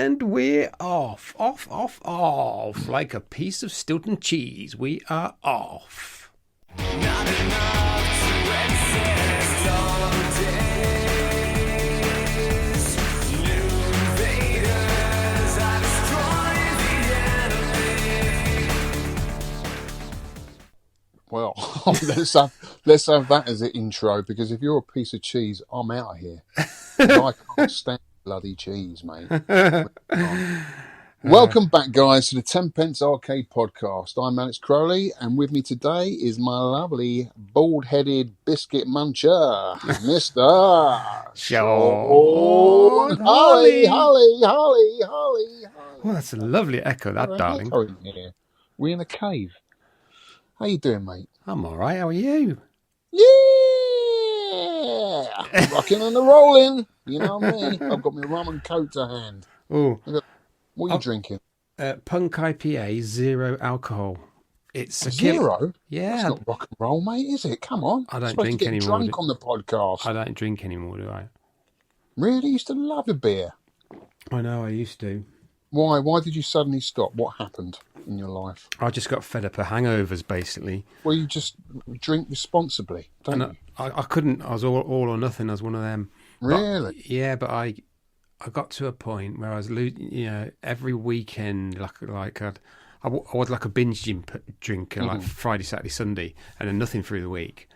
And we're off, like a piece of Stilton cheese. We are off. Not enough to exist long days. New invaders are destroying the enemy. Well, let's have that as an intro, because if you're a piece of cheese, I'm out of here. I can't stand bloody cheese, mate. Welcome back, guys, to the 10 Pence Arcade Podcast. I'm Alex Crowley, and with me today is my lovely bald-headed biscuit muncher, Mr. Shaun. Holly. Well, that's a lovely echo, that, darling. We're in a cave. How you doing, mate? I'm all right. How are you? Yeah, rocking and a rolling. You know what I mean? I've got my rum and coke to hand. Oh, What are you drinking? Punk IPA, 0 alcohol. It's a Zero? Yeah. That's not rock and roll, mate, is it? Come on. I don't You're supposed drink to get anymore. drunk on the podcast. I don't drink anymore, do I? Really? You used to love a beer. I know, I used to. Why? Why did you suddenly stop? What happened in your life? I just got fed up of hangovers, basically. Well, you just drink responsibly, don't you? I couldn't. I was all or nothing. I was one of them. Really? But I got to a point where I was, every weekend, I was like a binge drinker, like Friday, Saturday, Sunday, and then nothing through the week.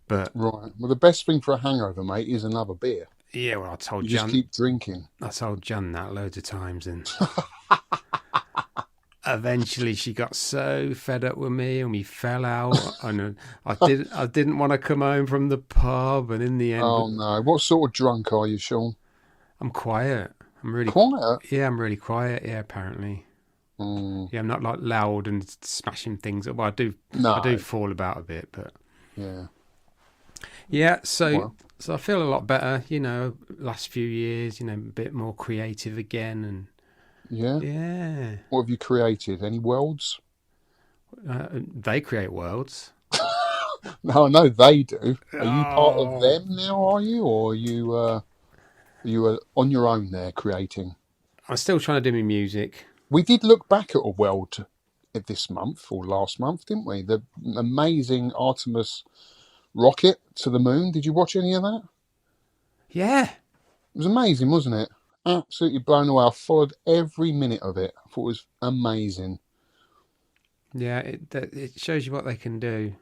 But Right. Well, the best thing for a hangover, mate, is another beer. yeah, well, I told You Jan. just keep drinking. I told Jan that loads of times, and eventually she got so fed up with me, and we fell out. And I didn't want to come home from the pub, and in the end, Oh, no. What sort of drunk are you, Shaun? I'm quiet. I'm really Quiet? Yeah, I'm really quiet. Yeah, apparently. Mm, Yeah, I'm not like loud and smashing things up. Well, I do fall about a bit, but yeah. yeah. So Well. I feel a lot better. Last few years, a bit more creative again, and Yeah? yeah. What have you created? Any worlds? They create worlds. No, I know they do. Are you part of them now, are you? Or are you on your own there creating? I'm still trying to do my music. We did look back at a world this month or last month, didn't we? The amazing Artemis rocket to the moon. Did you watch any of that? Yeah. It was amazing, wasn't it? Absolutely blown away. I followed every minute of it. I thought it was amazing. Yeah, it shows you what they can do.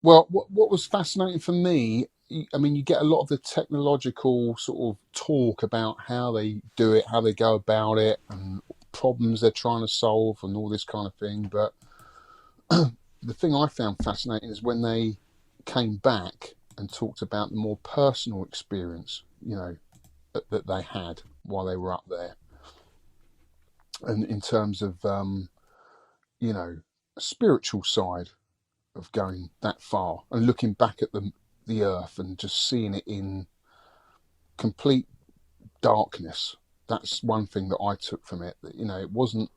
Well, what was fascinating for me, I mean, you get a lot of the technological sort of talk about how they do it, how they go about it, and problems they're trying to solve and all this kind of thing. But the thing I found fascinating is when they came back and talked about the more personal experience, that they had while they were up there. And in terms of, a spiritual side of going that far and looking back at the earth and just seeing it in complete darkness. That's one thing that I took from it. That, it wasn't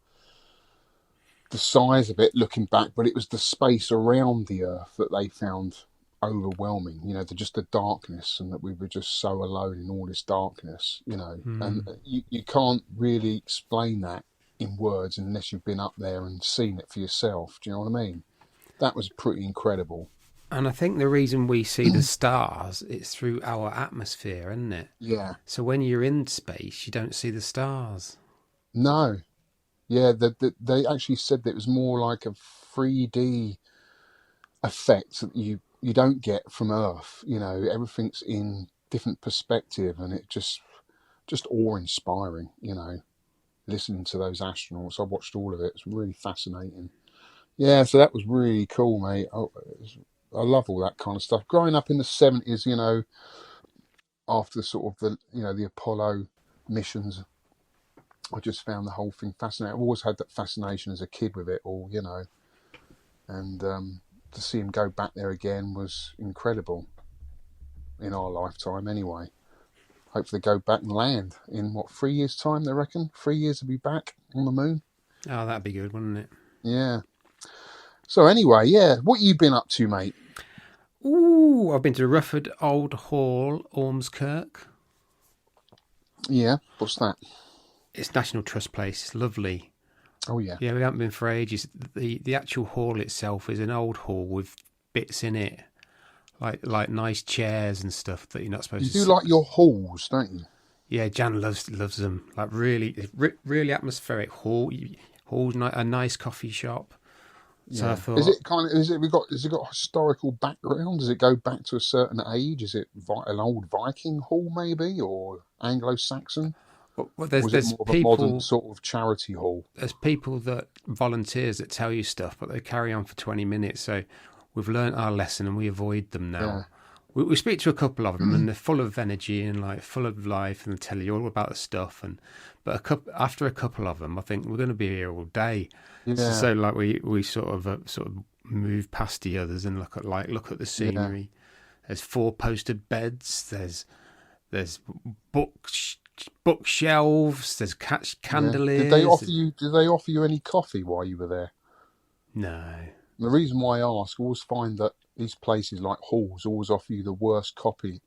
the size of it looking back, but it was the space around the earth that they found overwhelming. Just the darkness, and that we were just so alone in all this darkness. And you can't really explain that in words unless you've been up there and seen it for yourself. Do you know what I mean? That was pretty incredible. And I think the reason we see the stars is through our atmosphere, isn't it? Yeah. So when you're in space, you don't see the stars. No. Yeah, they actually said that it was more like a 3D effect that you don't get from Earth. Everything's in different perspective, and it just awe-inspiring, listening to those astronauts. I watched all of it. It's really fascinating. Yeah, so that was really cool, mate. I love all that kind of stuff. Growing up in the 70s, after sort of the Apollo missions, I just found the whole thing fascinating. I've always had that fascination as a kid with it all, and to see him go back there again was incredible in our lifetime anyway. Hopefully go back and land in 3 years' time, they reckon? 3 years to be back on the moon. Oh, that'd be good, wouldn't it? Yeah. So anyway, yeah, what you been up to, mate? Ooh, I've been to Rufford Old Hall, Ormskirk. Yeah, what's that? It's National Trust Place. It's lovely. Oh yeah. Yeah, we haven't been for ages. The actual hall itself is an old hall with bits in it, like nice chairs and stuff that you're not supposed You to do sit. like your halls, don't you? Yeah, Jan loves them. Like really atmospheric halls, a nice coffee shop. So I Yeah. thought, Is it has it got historical background? Does it go back to a certain age? Is it an old Viking hall maybe, or Anglo-Saxon? well, Or is it there's more of a modern people sort of charity hall? there's people that volunteers that tell you stuff, but they carry on for 20 minutes. So we've learnt our lesson and we avoid them now. Yeah. We speak to a couple of them and they're full of energy and like full of life and they tell you all about the stuff. But after a couple of them, I think we're going to be here all day. Yeah. So like we sort of move past the others and look at the scenery. There's 4 posted beds. There's bookshelves. There's chandeliers. Did they offer you any coffee while you were there? No. And the reason why I ask, I always find that these places like halls always offer you the worst coffee,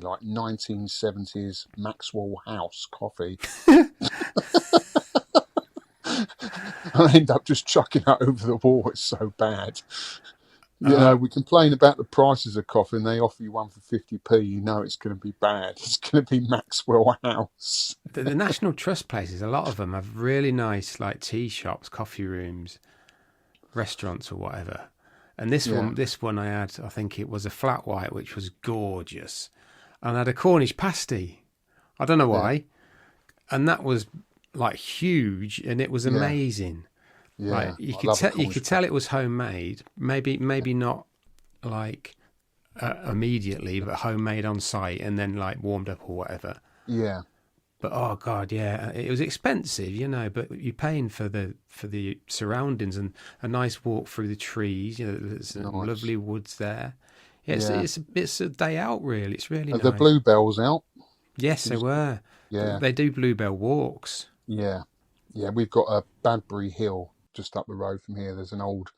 like 1970s Maxwell House coffee. I end up just chucking it over the wall. It's so bad. You know, we complain about the prices of coffee and they offer you one for 50p. You know it's going to be bad. It's going to be Maxwell House. The National Trust places, a lot of them have really nice like tea shops, coffee rooms, restaurants or whatever. And this one I had, I think it was a flat white, which was gorgeous. And I had a Cornish pasty. I don't know why. And that was like huge and it was amazing. Yeah. Like you could tell it was homemade. Maybe not like immediately, but homemade on site and then like warmed up or whatever. Yeah. But oh god, yeah, it was expensive, you know. But you're paying for the surroundings and a nice walk through the trees. You know, there's some lovely woods there. Yeah, it's a day out really. It's really nice. The bluebells out? Yes, they were. Yeah, they do bluebell walks. Yeah, we've got a Badbury Hill just up the road from here. There's an old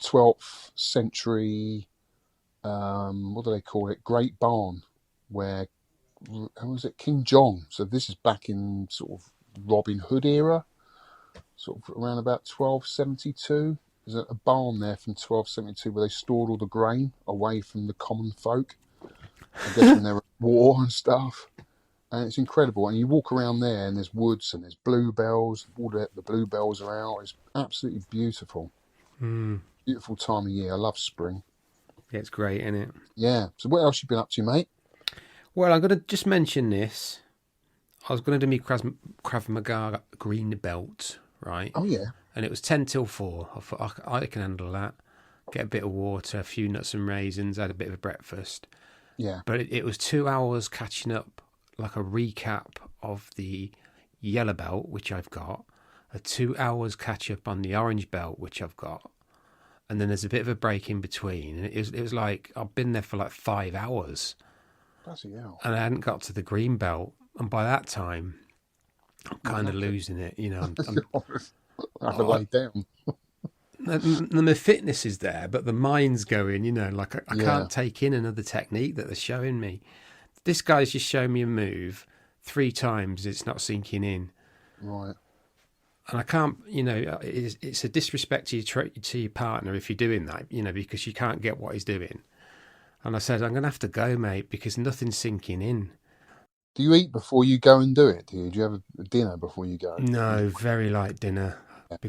12th century, what do they call it? Great Barn, where how was it? King John. So this is back in sort of Robin Hood era, sort of around about 1272. There's a barn there from 1272 where they stored all the grain away from the common folk. I guess when they were at war and stuff. And it's incredible. And you walk around there and there's woods and there's bluebells. All the bluebells are out. It's absolutely beautiful. Beautiful time of year. I love spring. Yeah, it's great, isn't it? Yeah. So what else you been up to, mate? Well, I'm going to just mention this. I was going to do my Krav Maga green belt, right? Oh, yeah. And it was 10 till 4. I thought, I can handle that. Get a bit of water, a few nuts and raisins, had a bit of a breakfast. Yeah. But it was 2 hours catching up, like a recap of the yellow belt, which I've got, a 2 hours catch up on the orange belt, which I've got. And then there's a bit of a break in between. And it was like, I've been there for like 5 hours. Bloody hell. And I hadn't got to the green belt. And by that time, I'm kind of losing it, you know. I have to lay down. My fitness is there, but the mind's going, you know, like I can't take in another technique that they're showing me. This guy's just shown me a move 3 times. It's not sinking in. Right. And I can't, you know, it's a disrespect to your partner if you're doing that, you know, because you can't get what he's doing. And I said, I'm going to have to go, mate, because nothing's sinking in. Do you eat before you go and do it? Do you have a dinner before you go? No, very light dinner.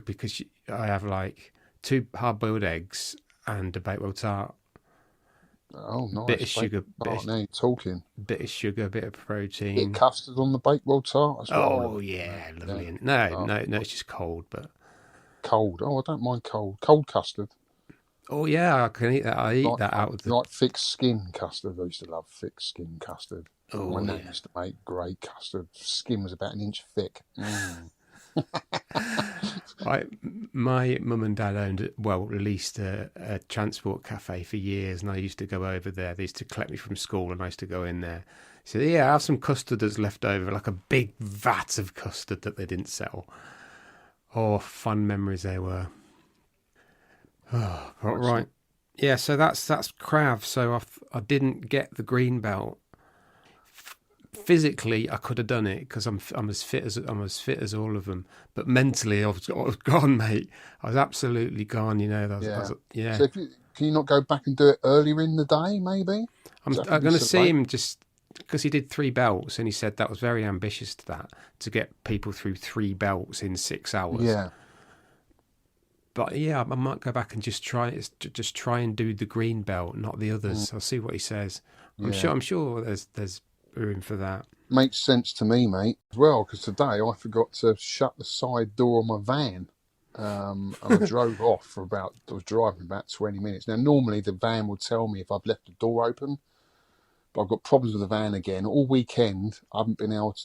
Because I have like 2 hard-boiled eggs and a bakewell tart. Oh, nice. Bit of sugar. Now you're talking. Bit of sugar, bit of protein. Bit of custard on the bakewell tart as well. Oh, yeah, lovely. Yeah. No, it's just cold, but... Cold. Oh, I don't mind cold. Cold custard. Oh, yeah, I can eat that. I eat that out of the... Like thick skin custard. I used to love thick skin custard. Oh, My nan used to make great custard. Skin was about an inch thick. My mum and dad owned, released a transport cafe for years, and I used to go over there. They used to collect me from school, and I used to go in there. So, yeah, I have some custard that's left over, like a big vat of custard that they didn't sell. Oh, fun memories they were. Oh, right. Yeah, so that's Krav. So I didn't get the green belt. physically I could have done it because I'm as fit as all of them, but mentally I was gone, mate. I was absolutely gone. So can you not go back and do it earlier in the day, maybe? I'm Does that have to be going to so see late? him just because he did 3 belts, and he said that was very ambitious to get people through 3 belts in 6 hours. Yeah. But yeah, I might go back and just try and do the green belt, not the others. I'll see what he says. I'm sure there's room for that. Makes sense to me, mate, as well, because today I forgot to shut the side door on my van. And I drove off I was driving about 20 minutes. Now, normally the van would tell me if I've left the door open, but I've got problems with the van again. All weekend, I haven't been able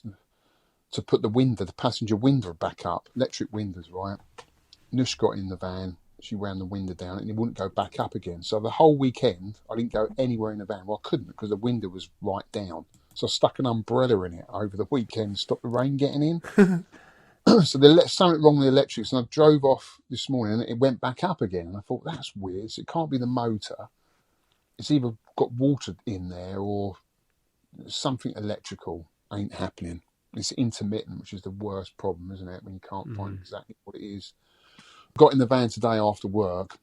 to put the passenger window back up. Electric windows, right? Nush got in the van. She ran the window down and it wouldn't go back up again. So the whole weekend, I didn't go anywhere in the van. Well, I couldn't because the window was right down. So I stuck an umbrella in it over the weekend to stop the rain getting in. So there's something wrong with the electrics. And I drove off this morning and it went back up again. And I thought, that's weird. So it can't be the motor. It's either got water in there or something electrical ain't happening. It's intermittent, which is the worst problem, isn't it? When you can't find exactly what it is. Got in the van today after work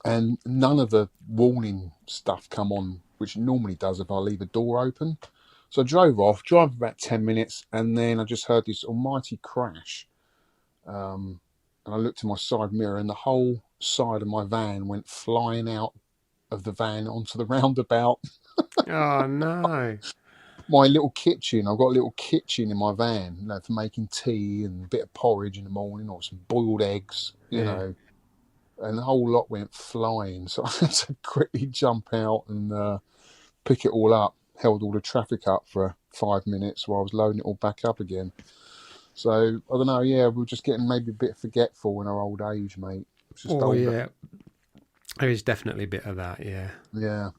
and none of the warning stuff come on, which it normally does if I leave a door open. So I drove about 10 minutes, and then I just heard this almighty crash. And I looked in my side mirror, and the whole side of my van went flying out of the van onto the roundabout. Oh no! My little kitchen, I've got a little kitchen in my van, for making tea and a bit of porridge in the morning or some boiled eggs, you know. And the whole lot went flying. So I had to quickly jump out and pick it all up. Held all the traffic up for 5 minutes while I was loading it all back up again. So, I don't know, we're just getting maybe a bit forgetful in our old age, mate. It's just older. Yeah. There is definitely a bit of that, yeah. Yeah.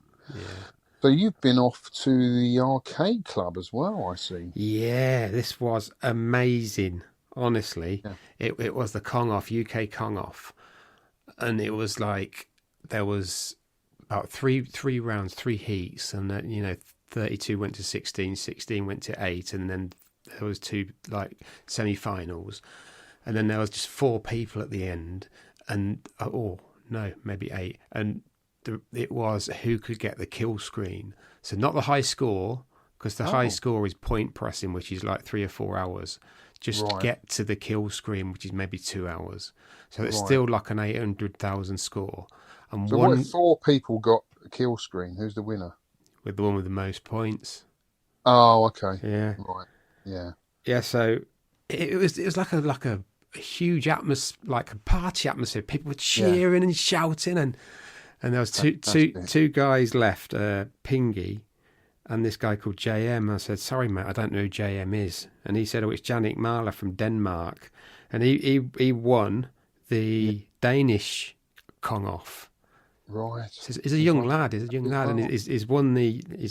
So you've been off to the arcade club as well, I see. Yeah, this was amazing, honestly. Yeah. It was the Kong Off, UK Kong Off. And it was like, there was about three rounds, 3 heats, and 32 went to 16, 16 went to 8, and then there was 2 like semi-finals, and then there was just 4 people at the end, and maybe 8, and it was who could get the kill screen. So not the high score, because the high score is point pressing, which is like 3 or 4 hours. Just get to the kill screen, which is maybe 2 hours. So it's still like an 800,000 score. And so what if 4 people got a kill screen? Who's the winner? With the one with the most points. Oh, okay. Yeah. Right. Yeah. Yeah. So it was like a huge atmosphere, like a party atmosphere. People were cheering and shouting, and there was two guys left, Pingy, and this guy called JM. I said, sorry, mate, I don't know who JM is, and he said, oh, it's Jannik Mahler from Denmark, and he won the Danish Kong Off. Right. He's a young lad. And he's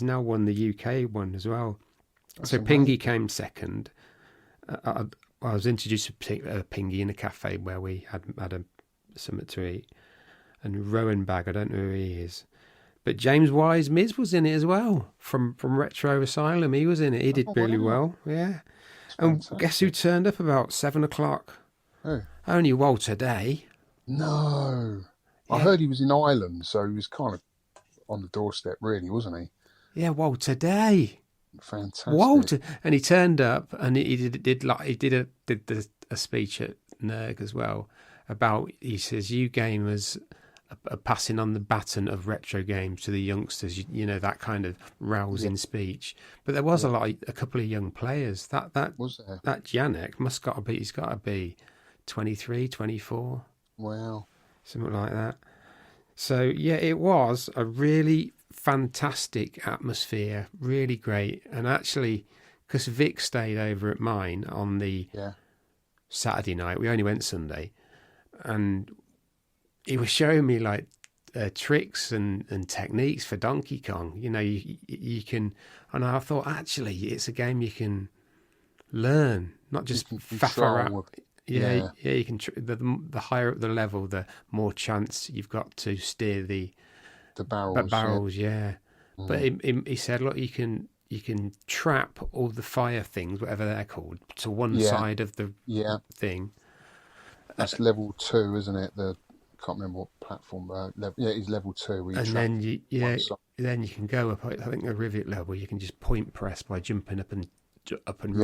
now won the UK one as well. That's so amazing. Pingy came second. I was introduced to Pingy in a cafe where we had something to eat. And Rowan Bag, I don't know who he is, but James Wise Miz was in it as well from Retro Asylum. He was in it. He did really well. Yeah. And guess who turned up about 7 o'clock? Who? Only Walter Day. No. Yeah. I heard he was in Ireland, so he was kind of on the doorstep, really, wasn't he? Yeah, Walter Day. Fantastic. Walter, and he turned up, and he did a speech at NERG as well about. He says, "You gamers are passing on the baton of retro games to the youngsters." That kind of rousing speech. But there was a couple of young players. That was there? That Jannik he's got to be 23, 24. Wow. Something like that. So, yeah, it was a really fantastic atmosphere, really great. And actually, because Vic stayed over at mine on the Saturday night, we only went Sunday, and he was showing me like tricks and techniques for Donkey Kong. You can, and I thought, actually, it's a game you can learn, not just faff around. Yeah, you can. The higher up the level, the more chance you've got to steer the barrels. Yeah. But he said, look, you can you can trap all the fire things, whatever they're called, to one Yeah, side of the yeah. thing. That's level 2, isn't it? Can't remember what platform. Yeah, it's level 2 where you And trap then one side. then you can go up. I think the rivet level, you can just point press by jumping up and Yeah,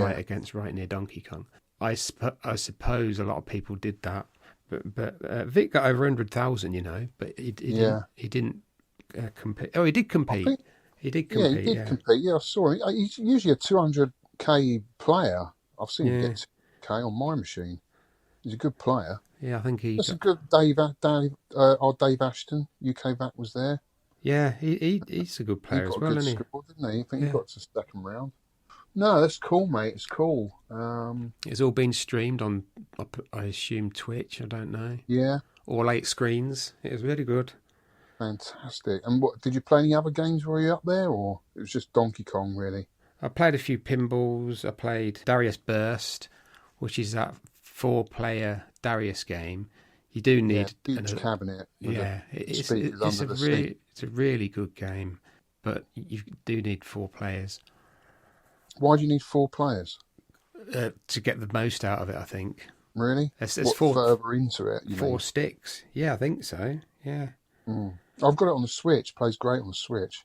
right against right near Donkey Kong. I suppose a lot of people did that, but Vic got over 100,000, but yeah. he didn't compete. Oh, he did I compete. think, He did yeah, he compete. did Yeah, compete. Yeah, I saw him. He's usually a 200k player. I've seen him yeah, get 2k on my machine. He's a good player. yeah. I think he That's a got. good Dave Ashton, UK Vac was there. Yeah, he's a good He player got as a well, good isn't score, didn't he? I think he? he Yeah. got to second round. No, that's cool, mate. It's cool. It's all been streamed on, I assume, Twitch. I don't know. Yeah, All 8 screens. It was really good. fantastic. And what did you play any other games while you were up there, or it was just Donkey Kong, really? I played a few pinballs. I played Darius Burst, which is that 4-player Darius game. You do Yeah, need huge cabinet with the speakers under the seat. it's a really good game, but you do need 4 players Why do you need 4 players? to get the most out of it. I think Really? there's What, four further into it, you mean? sticks. Yeah, I think so. Yeah. Mm. I've got it on the Switch. Plays great on the Switch.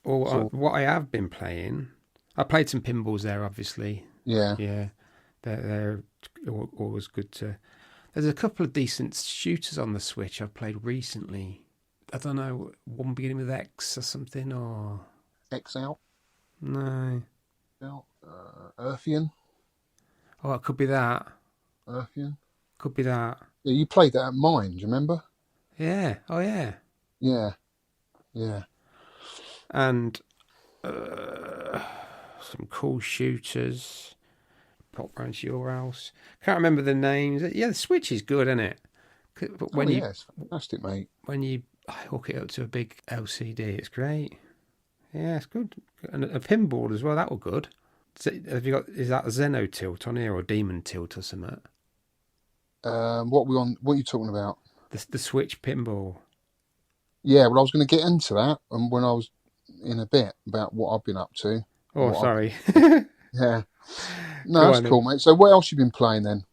Or So, what I have been playing, I played some pinballs there, obviously. yeah. Yeah, they're always good to. There's a couple of decent shooters on the Switch I've played recently. I don't know, one beginning with X or something, or X out. no. Earthian. Oh, it could be that. Earthian. Could be that. Yeah, you played that at mine, do you remember? Yeah. Oh, yeah. Yeah. Yeah. And some cool shooters. Pop round to your house. Can't remember the names. Yeah, the Switch is good, isn't it? But when it's fantastic, mate. when you hook it up to a big LCD, it's great. Yeah, it's good. And a pinball as well. That was good. Have you got? Is that Zeno tilt on here or Demon tilt or something? What we on? What are you talking about? The Switch pinball. Yeah, well, I was going to get into that, and when I was in a bit about what I've been up to. Oh, sorry. Yeah. No, Go that's on, cool, mate. So, what else you been playing then?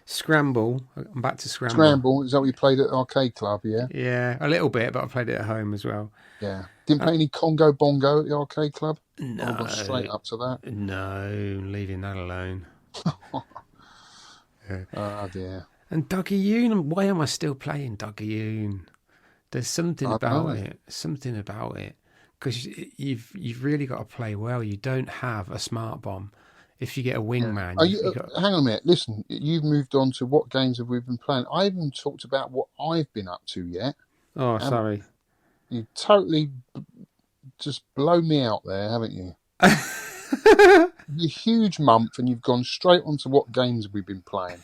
Scramble. I'm back to Scramble. Scramble. Is that what you played at the arcade club? Yeah. Yeah, a little bit, but I played it at home as well. Yeah. Didn't play any Congo Bongo at the arcade club. No, I've gone straight up to that. no, leaving that alone. Oh dear. And Dougie-Yoon, why am I still playing Dougie-Yoon? There's something about it. Something about it. Because you've really got to play well. You don't have a smart bomb. If you get a wingman, Hang on a minute. Listen, you've moved on to what games have we been playing? I haven't talked about what I've been up to yet. Oh, sorry. You totally just blow me out there, haven't you? You huge month, and you've gone straight on to what games we've been playing.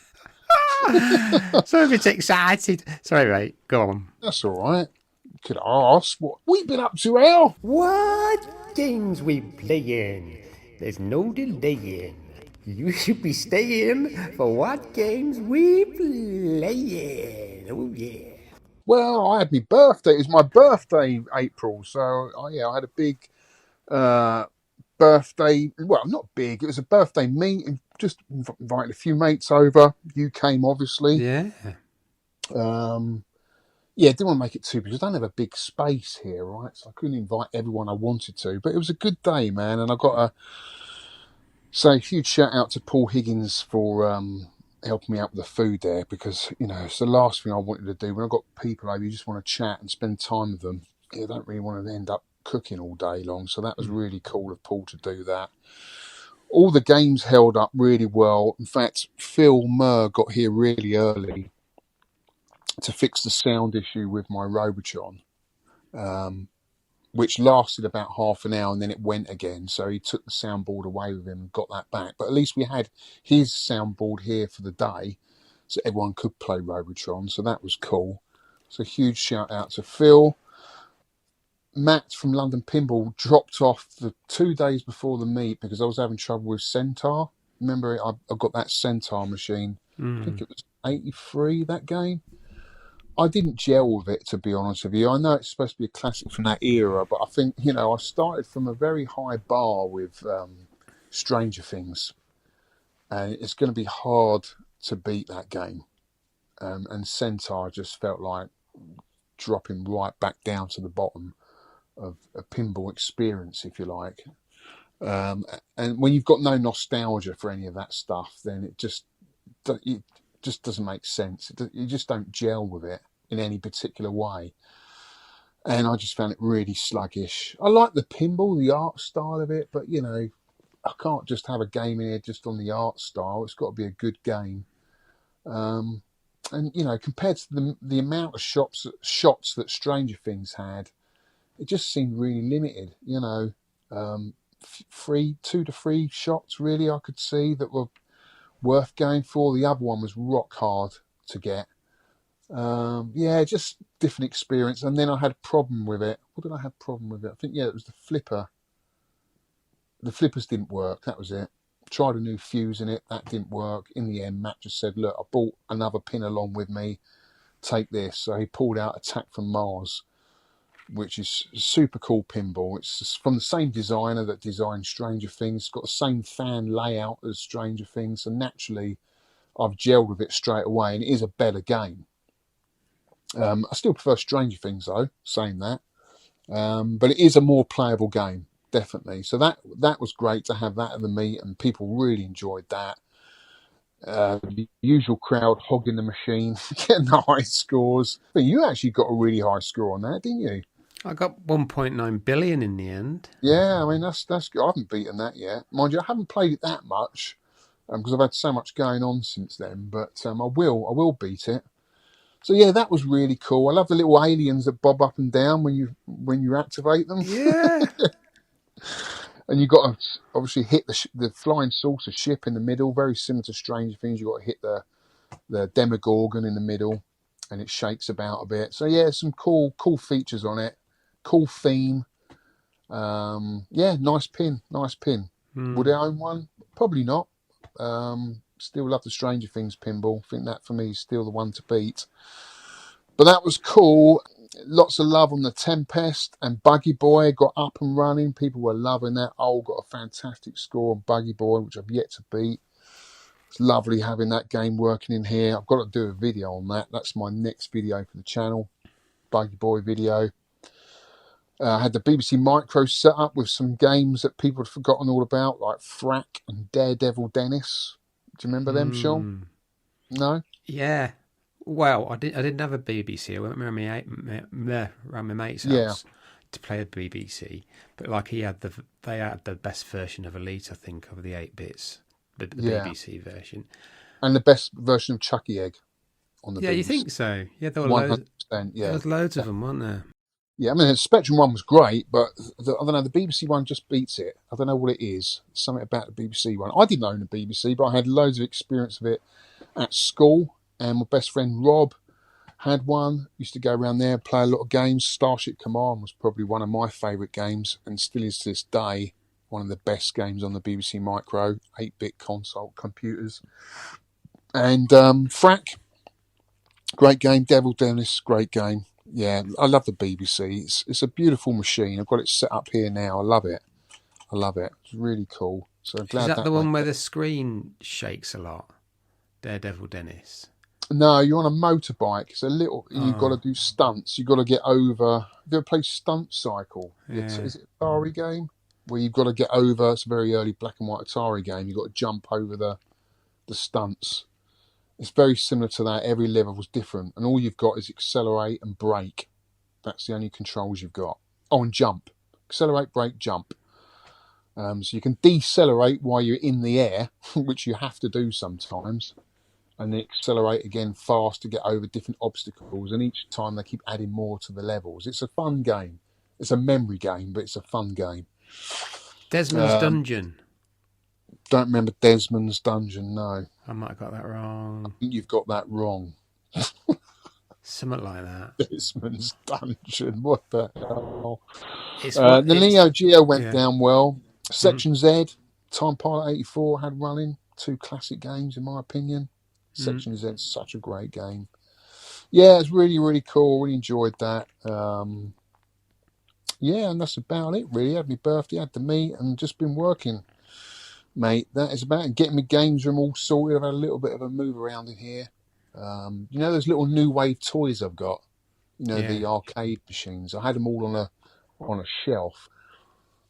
So a bit excited. Sorry, mate. Go on. That's all right. Could ask what we've been up to, Al. What games we playing? There's no delaying. You should be staying for what games we playing. Oh, yeah. Well, I had my birthday. It was my birthday, April. So, I had a big birthday. Well, not big. It was a birthday meeting. Just invited a few mates over. You came, obviously. Yeah. Yeah, didn't want to make it too big. I don't have a big space here, right? So I couldn't invite everyone I wanted to. But it was a good day, man. And I got to say a huge shout out to Paul Higgins for helping me out with the food there, because, it's the last thing I wanted to do. When I've got people over, you just want to chat and spend time with them. You don't really want to end up cooking all day long. So that was really cool of Paul to do that. All the games held up really well. In fact, Phil Murr got here really early to fix the sound issue with my Robotron, which lasted about half an hour, and then it went again. So he took the soundboard away with him and got that back. But at least we had his soundboard here for the day, so everyone could play Robotron. So that was cool. So huge shout out to Phil. Matt from London Pinball dropped off the 2 days before the meet because I was having trouble with Centaur. Remember, I got that Centaur machine. I think it was 83, that game. I didn't gel with it, to be honest with you. I know it's supposed to be a classic from that era, but I think, I started from a very high bar with Stranger Things, and it's going to be hard to beat that game. And Centaur just felt like dropping right back down to the bottom of a pinball experience, if you like. And when you've got no nostalgia for any of that stuff, then it just doesn't make sense. You just don't gel with it in any particular way. And I just found it really sluggish. I like the pinball, the art style of it, but I can't just have a game in here just on the art style. It's got to be a good game. And compared to the amount of shots that Stranger Things had, it just seemed really limited. 2 to 3 shots really I could see that were worth going for. The other one was rock hard to get. Just different experience. And then I had a problem with it. What did I have a problem with it? I think it was the flipper. The flippers didn't work. That was it. Tried a new fuse in it. That didn't work. In the end, Matt just said, look, I bought another pin along with me. Take this. So he pulled out Attack from Mars, which is a super cool pinball. It's from the same designer that designed Stranger Things. It's got the same fan layout as Stranger Things. And naturally, I've gelled with it straight away. And it is a better game. I still prefer Stranger Things, though, saying that. But it is a more playable game, definitely. So that was great to have that at the meet, and people really enjoyed that. The usual crowd hogging the machine, getting the high scores. But you actually got a really high score on that, didn't you? I got 1.9 billion in the end. Yeah, I mean, that's good. I haven't beaten that yet. Mind you, I haven't played it that much because I've had so much going on since then. But I will beat it. So yeah, that was really cool. I love the little aliens that bob up and down when you activate them. Yeah. And you got to obviously hit the flying saucer ship in the middle, very similar to Stranger Things. You got to hit the Demogorgon in the middle, and it shakes about a bit. So yeah, some cool features on it, cool theme. Nice pin. Would I own one? Probably not. Still love the Stranger Things pinball. I think that for me is still the one to beat. But that was cool. Lots of love on the Tempest, and Buggy Boy got up and running. People were loving that. Got a fantastic score on Buggy Boy, which I've yet to beat. It's lovely having that game working in here. I've got to do a video on that. That's my next video for the channel, Buggy Boy video. I had the BBC Micro set up with some games that people had forgotten all about, like Frack and Daredevil Dennis. Do you remember them, Shaun? No? Yeah. Well, I didn't have a BBC. I went around my mate's house to play a BBC. But like they had the best version of Elite, I think, of the 8 bits, the BBC version. And the best version of Chucky Egg on the BBC. Yeah, you think so? Yeah, there were 100%, There was loads of them, weren't there? Yeah, I mean, the Spectrum one was great, but I don't know, the BBC one just beats it. I don't know what it is. Something about the BBC one. I didn't own a BBC, but I had loads of experience of it at school, and my best friend Rob had one. Used to go around there and play a lot of games. Starship Command was probably one of my favourite games, and still is to this day one of the best games on the BBC Micro 8-bit console computers. And Frack, great game. Devil Dennis, great game. Yeah, I love the BBC. It's a beautiful machine. I've got it set up here now. I love it. It's really cool. So I'm glad Is that the one where the screen shakes a lot? Daredevil Dennis. No, you're on a motorbike. It's a little. You've got to do stunts. You've got to get over. Have you ever played Stunt Cycle? Yeah. Is it an Atari game where you've got to get over? It's a very early black and white Atari game. You've got to jump over the stunts. It's very similar to that. Every level was different, and all you've got is accelerate and brake. That's the only controls you've got. Oh, and jump. Accelerate, brake, jump. So you can decelerate while you're in the air, which you have to do sometimes, and then accelerate again fast to get over different obstacles. And each time they keep adding more to the levels. It's a fun game. It's a memory game, but it's a fun game. Desmond's Dungeon. Don't remember Desmond's Dungeon, no. I might have got that wrong. I think you've got that wrong. Something like that. Desmond's Dungeon, what the hell? The Neo Geo went down well. Section Z, Time Pilot 84 had running. 2 classic games, in my opinion. Section Z is such a great game. Yeah, it's really, really cool. Really enjoyed that. Yeah, and that's about it, really. Had my birthday, had the meet, and just been working, mate. That is about it. Getting my games room all sorted. I've had a little bit of a move around in here. You know those little new wave toys I've got? You know, Yeah. the arcade machines. I had them all on a shelf.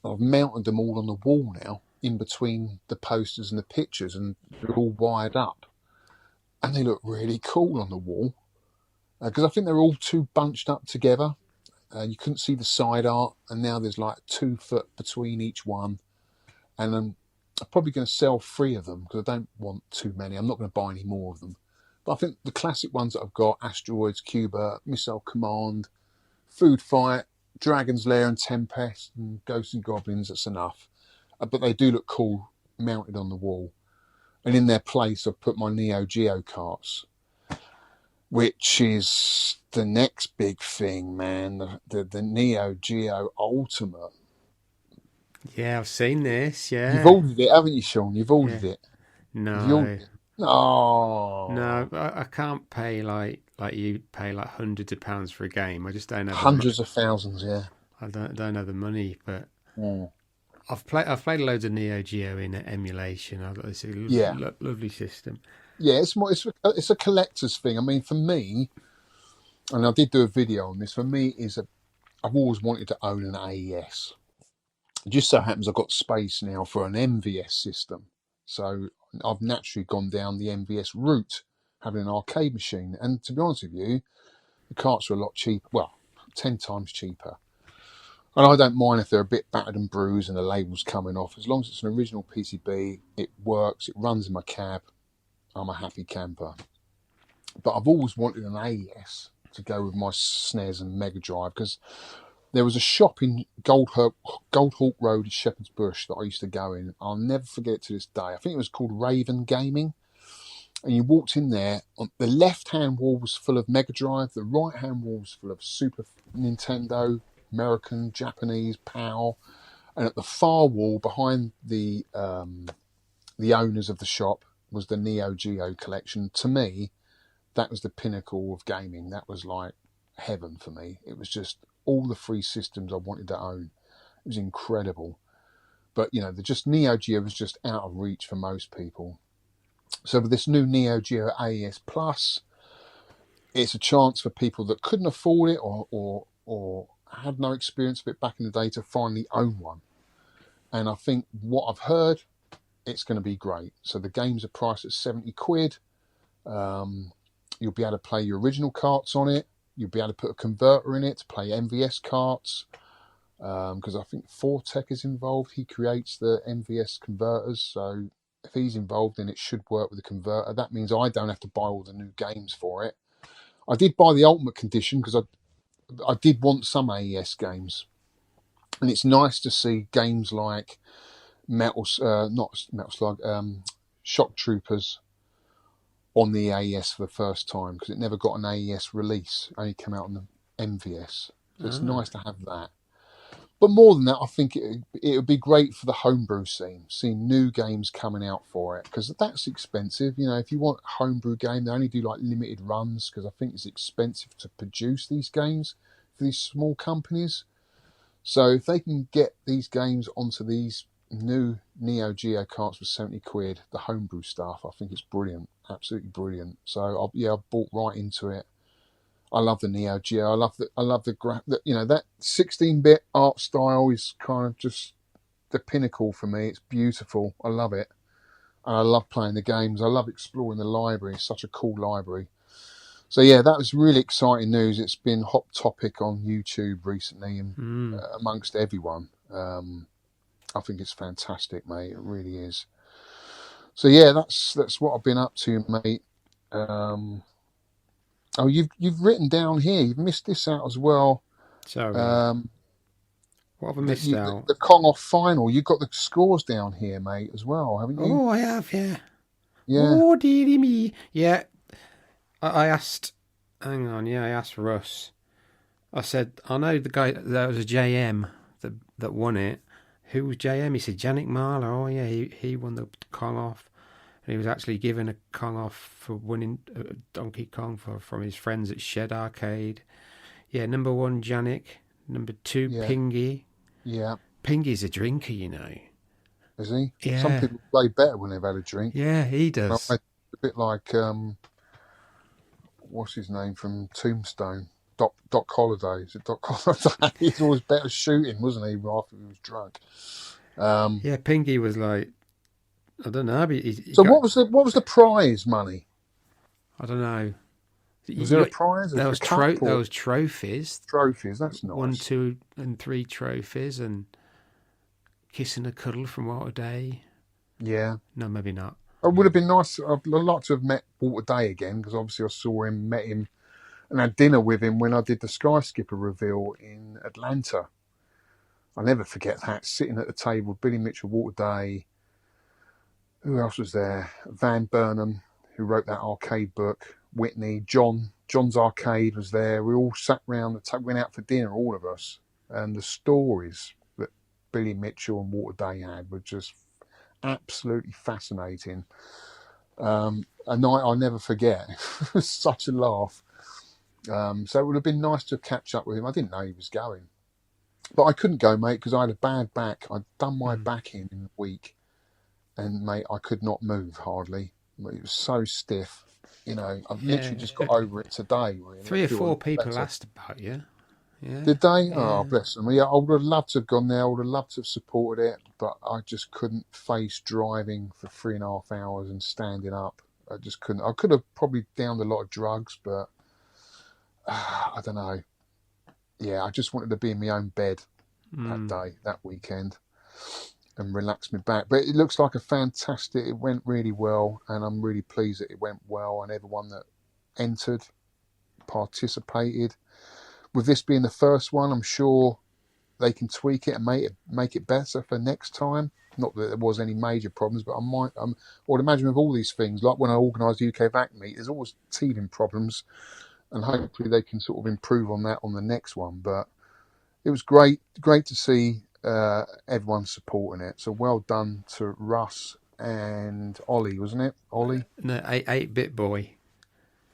I've mounted them all on the wall now, in between the posters and the pictures, and they're all wired up. And they look really cool on the wall. Because I think they're all too bunched up together. You couldn't see the side art, and now there's like 2 foot between each one. And I'm probably going to sell 3 of them because I don't want too many. I'm not going to buy any more of them. But I think the classic ones that I've got, Asteroids, Cuba, Missile Command, Food Fight, Dragon's Lair and Tempest, and Ghosts and Goblins, that's enough. But they do look cool mounted on the wall. And in their place, I've put my Neo Geo carts, which is the next big thing, man. The Neo Geo Ultimate. Yeah, I've seen this. You've Yeah. ordered it, haven't you, Shaun? You've ordered Yeah. it. Have you No. ordered it? Oh, No, I can't pay like you pay like hundreds of pounds for a game. I just don't have hundreds of thousands, yeah. I don't have the money. But Mm. I've played loads of Neo Geo in emulation. It's a Yeah. lovely system. Yeah, it's a collector's thing. I mean, for me, and I did do a video on this, for me, I've always wanted to own an AES. It just so happens I've got space now for an MVS system. So I've naturally gone down the MVS route, having an arcade machine. And to be honest with you, the carts are a lot cheaper. Well, 10 times cheaper. And I don't mind if they're a bit battered and bruised and the label's coming off. As long as it's an original PCB, it works, it runs in my cab, I'm a happy camper. But I've always wanted an AES to go with my SNES and Mega Drive, because there was a shop in Goldhawk Road in Shepherd's Bush that I used to go in. I'll never forget it to this day. I think it was called Raven Gaming. And you walked in there, on the left-hand wall was full of Mega Drive, the right-hand wall was full of Super Nintendo, American, Japanese, PAL, and at the far wall behind the owners of the shop was the Neo Geo collection. To me, that was the pinnacle of gaming. That was like heaven for me. It was just all the 3 systems I wanted to own. It was incredible. But you know, just Neo Geo was just out of reach for most people. So with this new Neo Geo AES Plus, it's a chance for people that couldn't afford it or had no experience of it back in the day to finally own one. And I think what I've heard, it's going to be great. So the games are priced at 70 quid. You'll be able to play your original carts on it. You'll be able to put a converter in it to play MVS carts. Because I think Fortech is involved. He creates the MVS converters. So if he's involved, then it should work with the converter. That means I don't have to buy all the new games for it. I did buy the Ultimate Condition because I did want some AES games. And it's nice to see games like Shock Troopers on the AES for the first time, because it never got an AES release. It only came out on the MVS. So it's nice to have that. But more than that, I think it would be great for the homebrew scene, seeing new games coming out for it, because that's expensive. You know, if you want a homebrew game, they only do like limited runs, because I think it's expensive to produce these games for these small companies. So if they can get these games onto these new Neo Geo carts for 70 quid, the homebrew stuff, I think it's brilliant, absolutely brilliant. So I bought right into it. I love the Neo Geo. I love that 16-bit art style is kind of just the pinnacle for me. It's beautiful. I love it. And I love playing the games. I love exploring the library. It's such a cool library. So yeah, that was really exciting news. It's been hot topic on YouTube recently and amongst everyone. I think it's fantastic, mate. It really is. So yeah, that's what I've been up to, mate. Oh, you've written down here. You've missed this out as well. Sorry. What have I missed out? The Kong off final. You've got the scores down here, mate, as well, haven't you? Oh, I have, yeah. Yeah. Oh, dearie me. Yeah. I asked. Hang on. Yeah, I asked Russ. I said, I know the guy. There was a JM that won it. Who was JM? He said Yannick Marler. Oh yeah, he won the Kong off. and he was actually given a Kong off for winning Donkey Kong from his friends at Shed Arcade. Yeah, number 1, Janik. Number 2, Yeah. Pingy. Yeah. Pingy's a drinker, you know. Is he? Yeah. Some people play better when they've had a drink. Yeah, he does. A bit like what's his name from Tombstone? Doc Holliday. Is it Doc Holliday? He's always better shooting, wasn't he? After he was drunk. Yeah, Pingy was like, I don't know. So what was the prize money? I don't know. Was there a prize? There was trophies. Trophies. That's nice. 1, 2, and 3 trophies, and kiss and a cuddle from Walter Day. Yeah. No, maybe not. It would have been nice. I'd like to have met Walter Day again, because obviously I met him, and had dinner with him when I did the Sky Skipper reveal in Atlanta. I'll never forget that, sitting at the table, Billy Mitchell, Walter Day. Who else was there? Van Burnham, who wrote that arcade book. Whitney, John's Arcade was there. We all sat round, went out for dinner, all of us. And the stories that Billy Mitchell and Walter Day had were just absolutely fascinating. A night I'll never forget. It was such a laugh. So it would have been nice to catch up with him. I didn't know he was going. But I couldn't go, mate, because I had a bad back. I'd done my back in a week. And, mate, I could not move hardly. It was so stiff. You know, I've literally just got over it today. Really. 3 or 4 people asked about you. Yeah. Did they? Yeah. Oh, bless them. Yeah, I would have loved to have gone there. I would have loved to have supported it, but I just couldn't face driving for 3.5 hours and standing up. I just couldn't. I could have probably downed a lot of drugs, but I don't know. Yeah, I just wanted to be in my own bed that day, that weekend, and relax my back. But it looks like it went really well, and I'm really pleased that it went well, and everyone that entered, participated. With this being the first one, I'm sure they can tweak it and make it better for next time. Not that there was any major problems, but I would imagine with all these things, like when I organised the UK VAC meet, there's always teething problems, and hopefully they can sort of improve on that on the next one. But it was great to see everyone supporting it. So well done to Russ and Ollie, wasn't it? Ollie? No, 8-bit boy.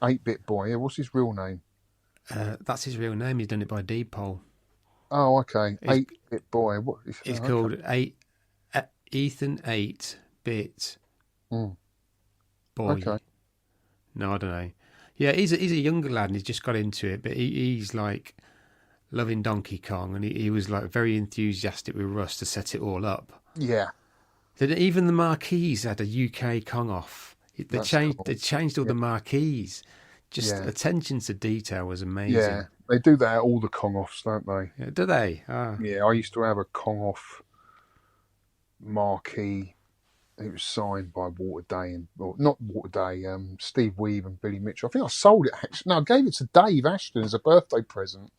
8-bit boy. Yeah, what's his real name? That's his real name. He's done it by Depol. Oh, okay. 8-bit boy. What? It's called Ethan 8-bit boy. Okay. No, I don't know. Yeah, he's a younger lad and he's just got into it, but he's like loving Donkey Kong, and he was like very enthusiastic with Russ to set it all up. Yeah. Even the marquees had a UK Kong off. They changed all the marquees. Just attention to detail was amazing. Yeah, they do that at all the Kong offs, don't they? Yeah, do they? Ah. Yeah, I used to have a Kong off marquee. It was signed by Walter Day not Walter Day, Steve Weave and Billy Mitchell. I think I sold it actually. No, I gave it to Dave Ashton as a birthday present.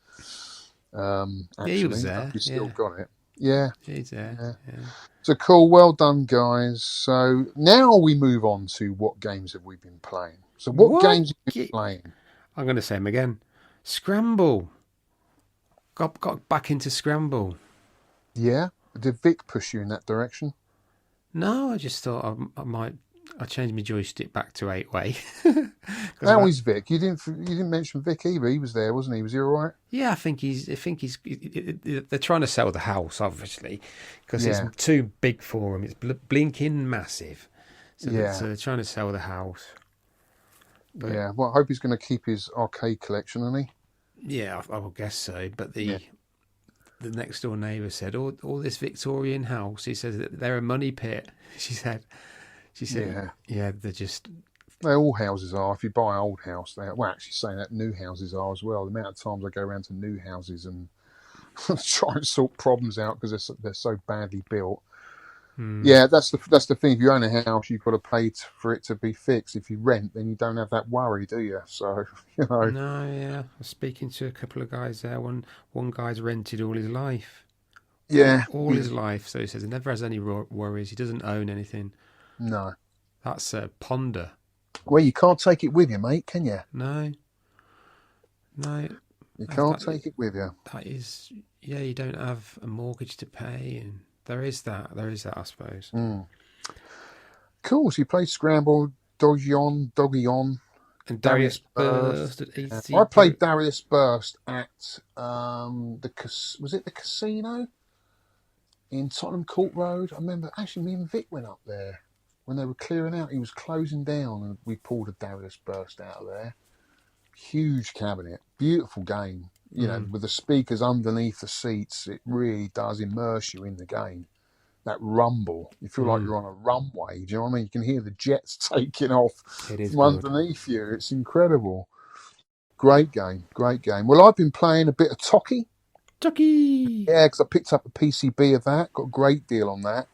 Actually, yeah, he was there. You still got it. Yeah, he's there. Yeah. So cool, well done, guys. So now we move on to what games have we been playing. So what games have you been playing? I'm going to say them again. Scramble. Got back into Scramble. Yeah? Did Vic push you in that direction? No, I just thought I changed my joystick back to 8-way. How is Vic? You didn't mention Vic either. He was there, wasn't he? Was he all right? Yeah, I think he's. They're trying to sell the house, obviously, because it's too big for him. It's blinking massive. So they're trying to sell the house. But, yeah, well, I hope he's going to keep his arcade collection, isn't he? Yeah, I would guess so. But the next door neighbour said, all this Victorian house, he says that they're a money pit. She said, yeah, they're all houses are. If you buy an old house, actually saying that new houses are as well. The amount of times I go around to new houses and try and sort problems out because they're so badly built. Yeah, that's the thing. If you own a house, you've got to pay for it to be fixed. If you rent, then you don't have that worry, do you? So, you know. No, yeah. I was speaking to a couple of guys there. One guy's rented all his life. Yeah. All his life. So he says he never has any worries. He doesn't own anything. No. That's a ponder. Well, you can't take it with you, mate, can you? No. You can't take it with you. That is, yeah, you don't have a mortgage to pay, and there is that, I suppose. Cool. So you played Scramble, Doggy On, And Darius Darius Burst. Burst at I 80 played Darius Burst at was it the casino in Tottenham Court Road? I remember actually me and Vic went up there when they were clearing out. He was closing down, and we pulled a Darius Burst out of there. Huge cabinet, beautiful game. You know, with the speakers underneath the seats, it really does immerse you in the game. That rumble, you feel like you're on a runway. Do you know what I mean? You can hear the jets taking off It is from good. underneath you. It's incredible. Great game, great game. Well, I've been playing a bit of Toki. Chucky! Yeah, because I picked up a PCB of that. Got a great deal on that.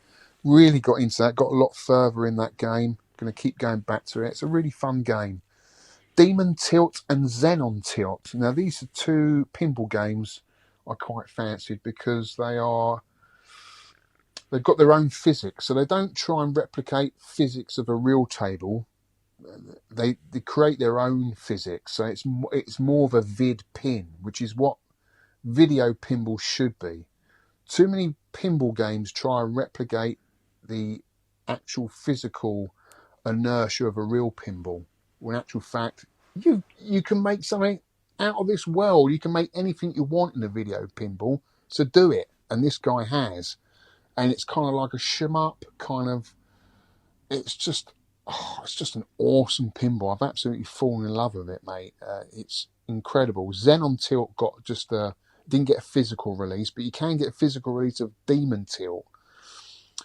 Really got into that. Got a lot further in that game. Going to keep going back to it. It's a really fun game. Demon Tilt and Xenon Tilt. Now, these are two pinball games I quite fancied because they've got their own physics. So they don't try and replicate physics of a real table. They create their own physics. So it's more of a vid pin, which is what video pinball should be. Too many pinball games try and replicate the actual physical inertia of a real pinball. When in actual fact, you can make something out of this world. You can make anything you want in a video pinball. So do it. And this guy has. And it's kind of like a shmup kind of. It's just an awesome pinball. I've absolutely fallen in love with it, mate. It's incredible. Xenon Tilt didn't get a physical release, but you can get a physical release of Demon Tilt,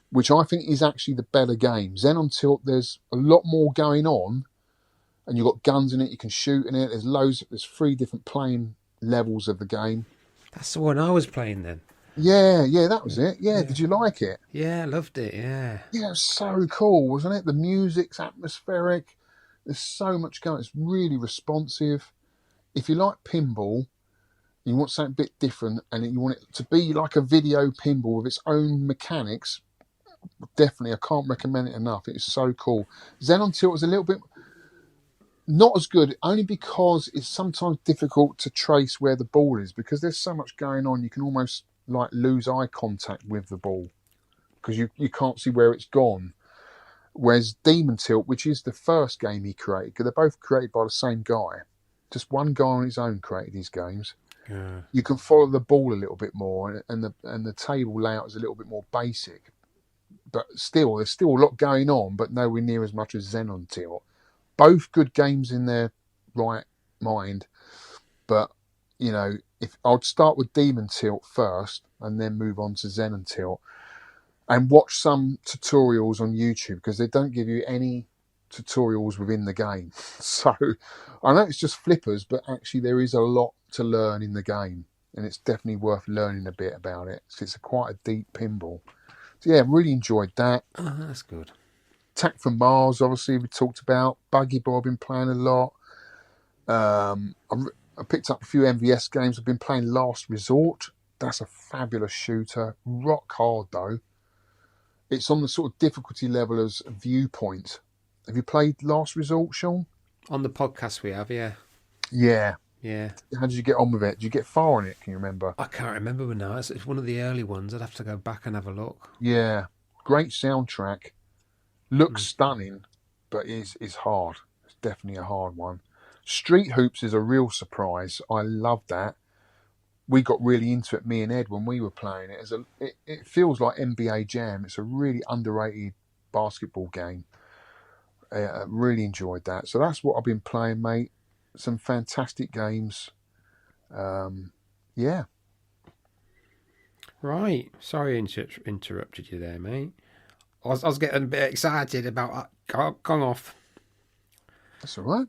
which I think is actually the better game. Xenon Tilt, there's a lot more going on, and you've got guns in it, you can shoot in it. There's 3 different playing levels of the game. That's the one I was playing then. Yeah, that was it. Yeah, did you like it? Yeah, I loved it, yeah. Yeah, it was so cool, wasn't it? The music's atmospheric. There's so much going. It's really responsive. If you like pinball, you want something a bit different, and you want it to be like a video pinball with its own mechanics, definitely, I can't recommend it enough. It's so cool. Xenon Tilt was a little bit not as good, only because it's sometimes difficult to trace where the ball is, because there's so much going on. You can almost like lose eye contact with the ball because you can't see where it's gone. Whereas Demon Tilt, which is the first game he created, because they're both created by the same guy, just one guy on his own created these games. Yeah. You can follow the ball a little bit more, and the table layout is a little bit more basic. But still, there's still a lot going on, but nowhere near as much as Xenon Tilt. Both good games in their right mind, but you know, if I'd start with Demon Tilt first and then move on to Xenon Tilt, and watch some tutorials on YouTube, because they don't give you any tutorials within the game. So I know it's just flippers, but actually there is a lot to learn in the game, and it's definitely worth learning a bit about it. So it's quite a deep pinball. So yeah, really enjoyed that. Oh, that's good. Attack from Mars, obviously, we talked about. Buggy Boy, I've been playing a lot. I picked up a few MVS games. I've been playing Last Resort. That's a fabulous shooter. Rock hard, though. It's on the sort of difficulty level as Viewpoint. Have you played Last Resort, Shaun? On the podcast we have, yeah. Yeah. Yeah. How did you get on with it? Did you get far on it? Can you remember? I can't remember now. It's one of the early ones. I'd have to go back and have a look. Yeah. Great soundtrack. Looks stunning, but is hard. It's definitely a hard one. Street Hoops is a real surprise. I love that. We got really into it, me and Ed, when we were playing it. It feels like NBA Jam. It's a really underrated basketball game. I really enjoyed that. So that's what I've been playing, mate. Some fantastic games. Yeah. Right. Sorry I interrupted you there, mate. I was getting a bit excited about gone off. That's all right.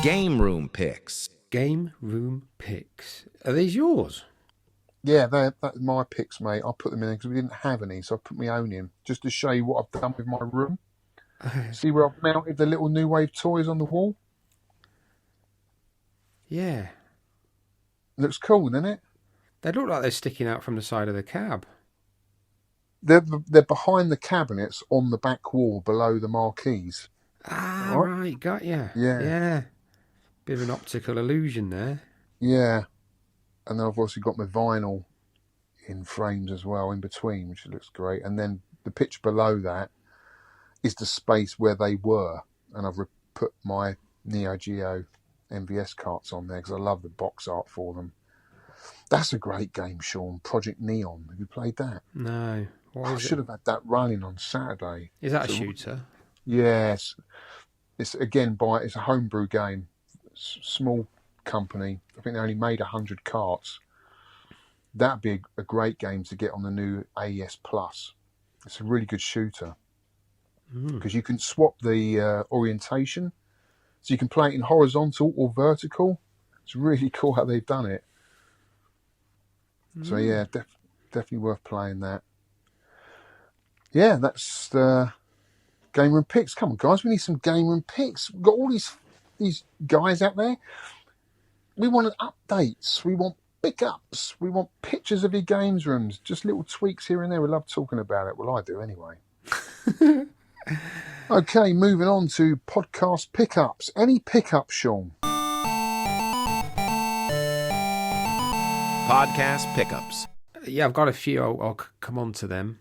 Game room picks. Game room picks. Are these yours? Yeah, they're my picks, mate. I put them in because we didn't have any, so I put my own in just to show you what I've done with my room. See where I've mounted the little New Wave toys on the wall? Yeah. Looks cool, doesn't it? They look like they're sticking out from the side of the cab. They're behind the cabinets on the back wall below the marquees. Ah, Right. right. Got you. Yeah. Yeah. Bit of an optical illusion there. Yeah. And then I've also got my vinyl in frames as well in between, which looks great. And then the picture below that is the space where they were, and I've put my Neo Geo MVS carts on there because I love the box art for them. That's a great game, Shaun. Project Neon. Have you played that? No. What I is should it? have had that running on Saturday. Is that a So- shooter? Yes. It's again it's a homebrew game. Small company. I think they only made 100 carts. That'd be a great game to get on the new AES Plus. It's a really good shooter because you can swap the orientation, so you can play it in horizontal or vertical. It's really cool how they've done it. So yeah, definitely worth playing that. Yeah, that's Game Room Picks. Come on, guys, we need some Game Room Picks. We've got all these guys out there. We want updates. We want pickups. We want pictures of your games rooms. Just little tweaks here and there. We love talking about it. Well, I do anyway. Okay, moving on to podcast pickups. Any pickups, Shaun? Podcast pickups. Yeah, I've got a few. I'll come on to them.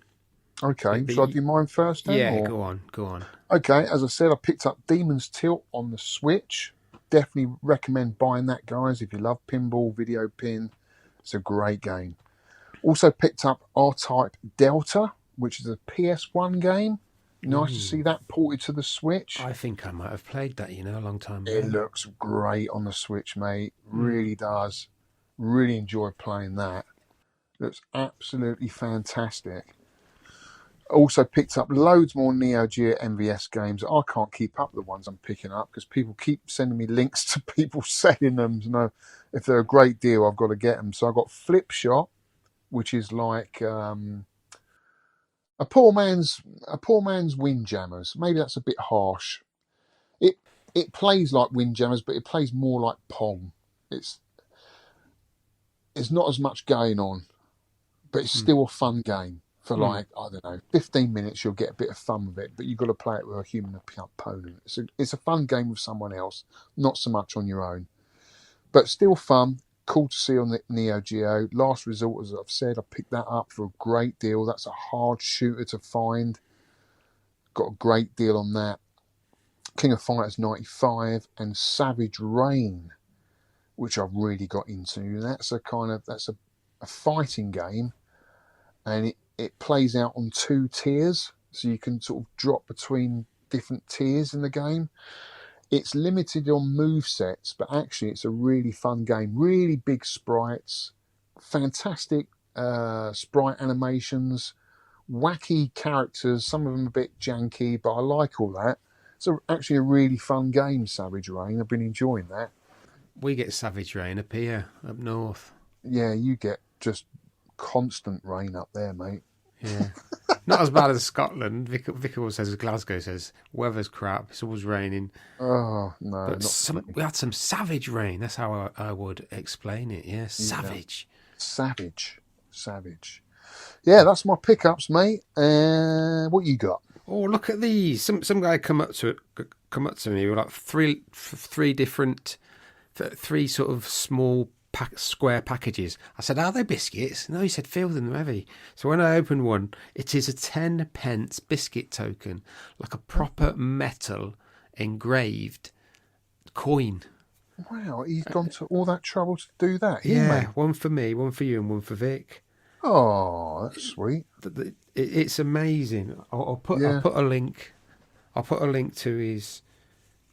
Okay, But shall I do mine first then? Yeah, or- go on. Okay, as I said, I picked up Demon's Tilt on the Switch. Definitely recommend buying that, guys. If you love pinball, video pin, it's a great game. Also picked up R-Type Delta, which is a PS1 game. Nice to see that ported to the Switch. I think I might have played that, a long time ago. It looks great on the Switch, mate. Really does. Really enjoy playing that. Looks absolutely fantastic. Also picked up loads more Neo Geo MVS games. I can't keep up with the ones I'm picking up because people keep sending me links to people selling them. So if they're a great deal, I've got to get them. So I got Flip Shot, which is like a poor man's Windjammers. Maybe that's a bit harsh. It plays like Windjammers, but it plays more like Pong. It's not as much going on, but it's still a fun game. For like, I don't know, 15 minutes, you'll get a bit of fun with it, but you've got to play it with a human opponent. It's a fun game with someone else, not so much on your own. But still fun, cool to see on the Neo Geo. Last Resort, as I've said, I picked that up for a great deal. That's a hard shooter to find. Got a great deal on that. King of Fighters 95 and Savage Rain, which I've really got into. That's a fighting game, and it plays out on 2 tiers, so you can sort of drop between different tiers in the game. It's limited on move sets, but actually it's a really fun game. Really big sprites, fantastic sprite animations, wacky characters, some of them a bit janky, but I like all that. It's actually a really fun game, Savage Rain. I've been enjoying that. We get Savage Rain up here, up north. Yeah, you get just constant rain up there, mate. Yeah. Not as bad as Scotland. Vic always says, Glasgow says, weather's crap, it's always raining. Oh, no. But we had some savage rain. That's how I would explain it. Yeah, savage. Savage. Yeah, that's my pickups, mate. What you got? Oh, look at these! Some guy come up to me with like three sort of small square packages. I said, "Are they biscuits?" No, he said, "Feel them heavy." So when I opened one, it is a 10p biscuit token, like a proper metal engraved coin. Wow, he's gone to all that trouble to do that. Yeah, Mate. one for me, one for you, and one for Vic. Oh, that's sweet. It's amazing. I'll put a link. I'll put a link to his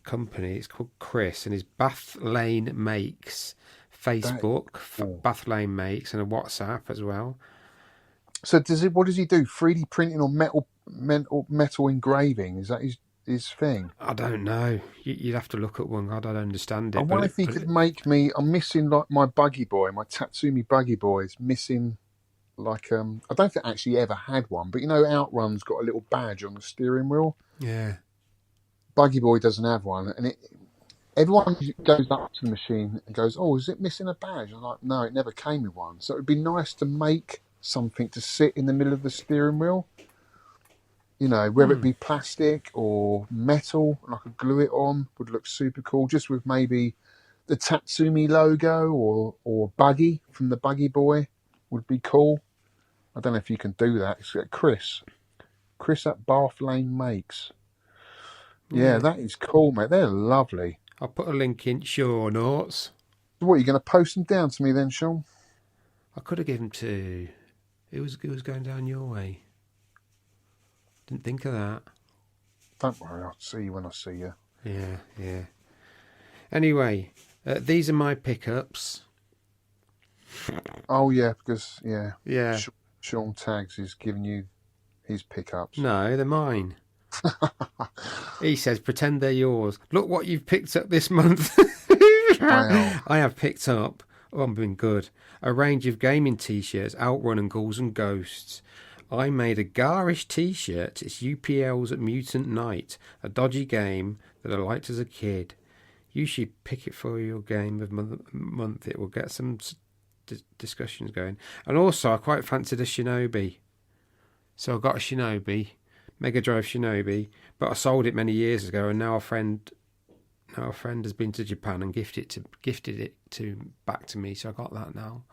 company. It's called Chris, and his Bath Lane Makes Facebook, Bath Lane Makes, and a WhatsApp as well. So what does he do? 3D printing or metal engraving? Is that his thing? I don't know. You'd have to look at one. I don't understand it. I wonder if he could make me. I'm missing like my buggy boy, my Tatsumi buggy boy is missing. Like I don't think I actually ever had one, but Outrun's got a little badge on the steering wheel. Yeah. Buggy boy doesn't have one, and everyone goes up to the machine and goes, "Oh, is it missing a badge?" I'm like, "No, it never came with one." So it'd be nice to make something to sit in the middle of the steering wheel. Whether it be plastic or metal, and I could glue it on, would look super cool. Just with maybe the Tatsumi logo or buggy from the Buggy Boy would be cool. I don't know if you can do that. It's Chris. Chris at Bath Lane Makes. Yeah, that is cool, mate. They're lovely. I'll put a link in show notes. What, are you going to post them down to me then, Shaun? I could have given to... It was going down your way. Didn't think of that. Don't worry, I'll see you when I see you. Yeah. Anyway, these are my pickups. Oh, yeah, because, Yeah. Shaun Tags is giving you his pickups. No, they're mine. He says, pretend they're yours. Look what you've picked up this month. Wow. I have picked up, I'm being good, a range of gaming t-shirts, Outrun and Ghouls and Ghosts. I made a garish t-shirt. It's UPL's at Mutant Night, a dodgy game that I liked as a kid. You should pick it for your game of month. It will get some discussions going. And also, I quite fancied a Shinobi. So I got a Shinobi, Mega Drive Shinobi, but I sold it many years ago, and now a friend has been to Japan and gifted it back to me. So I got that now.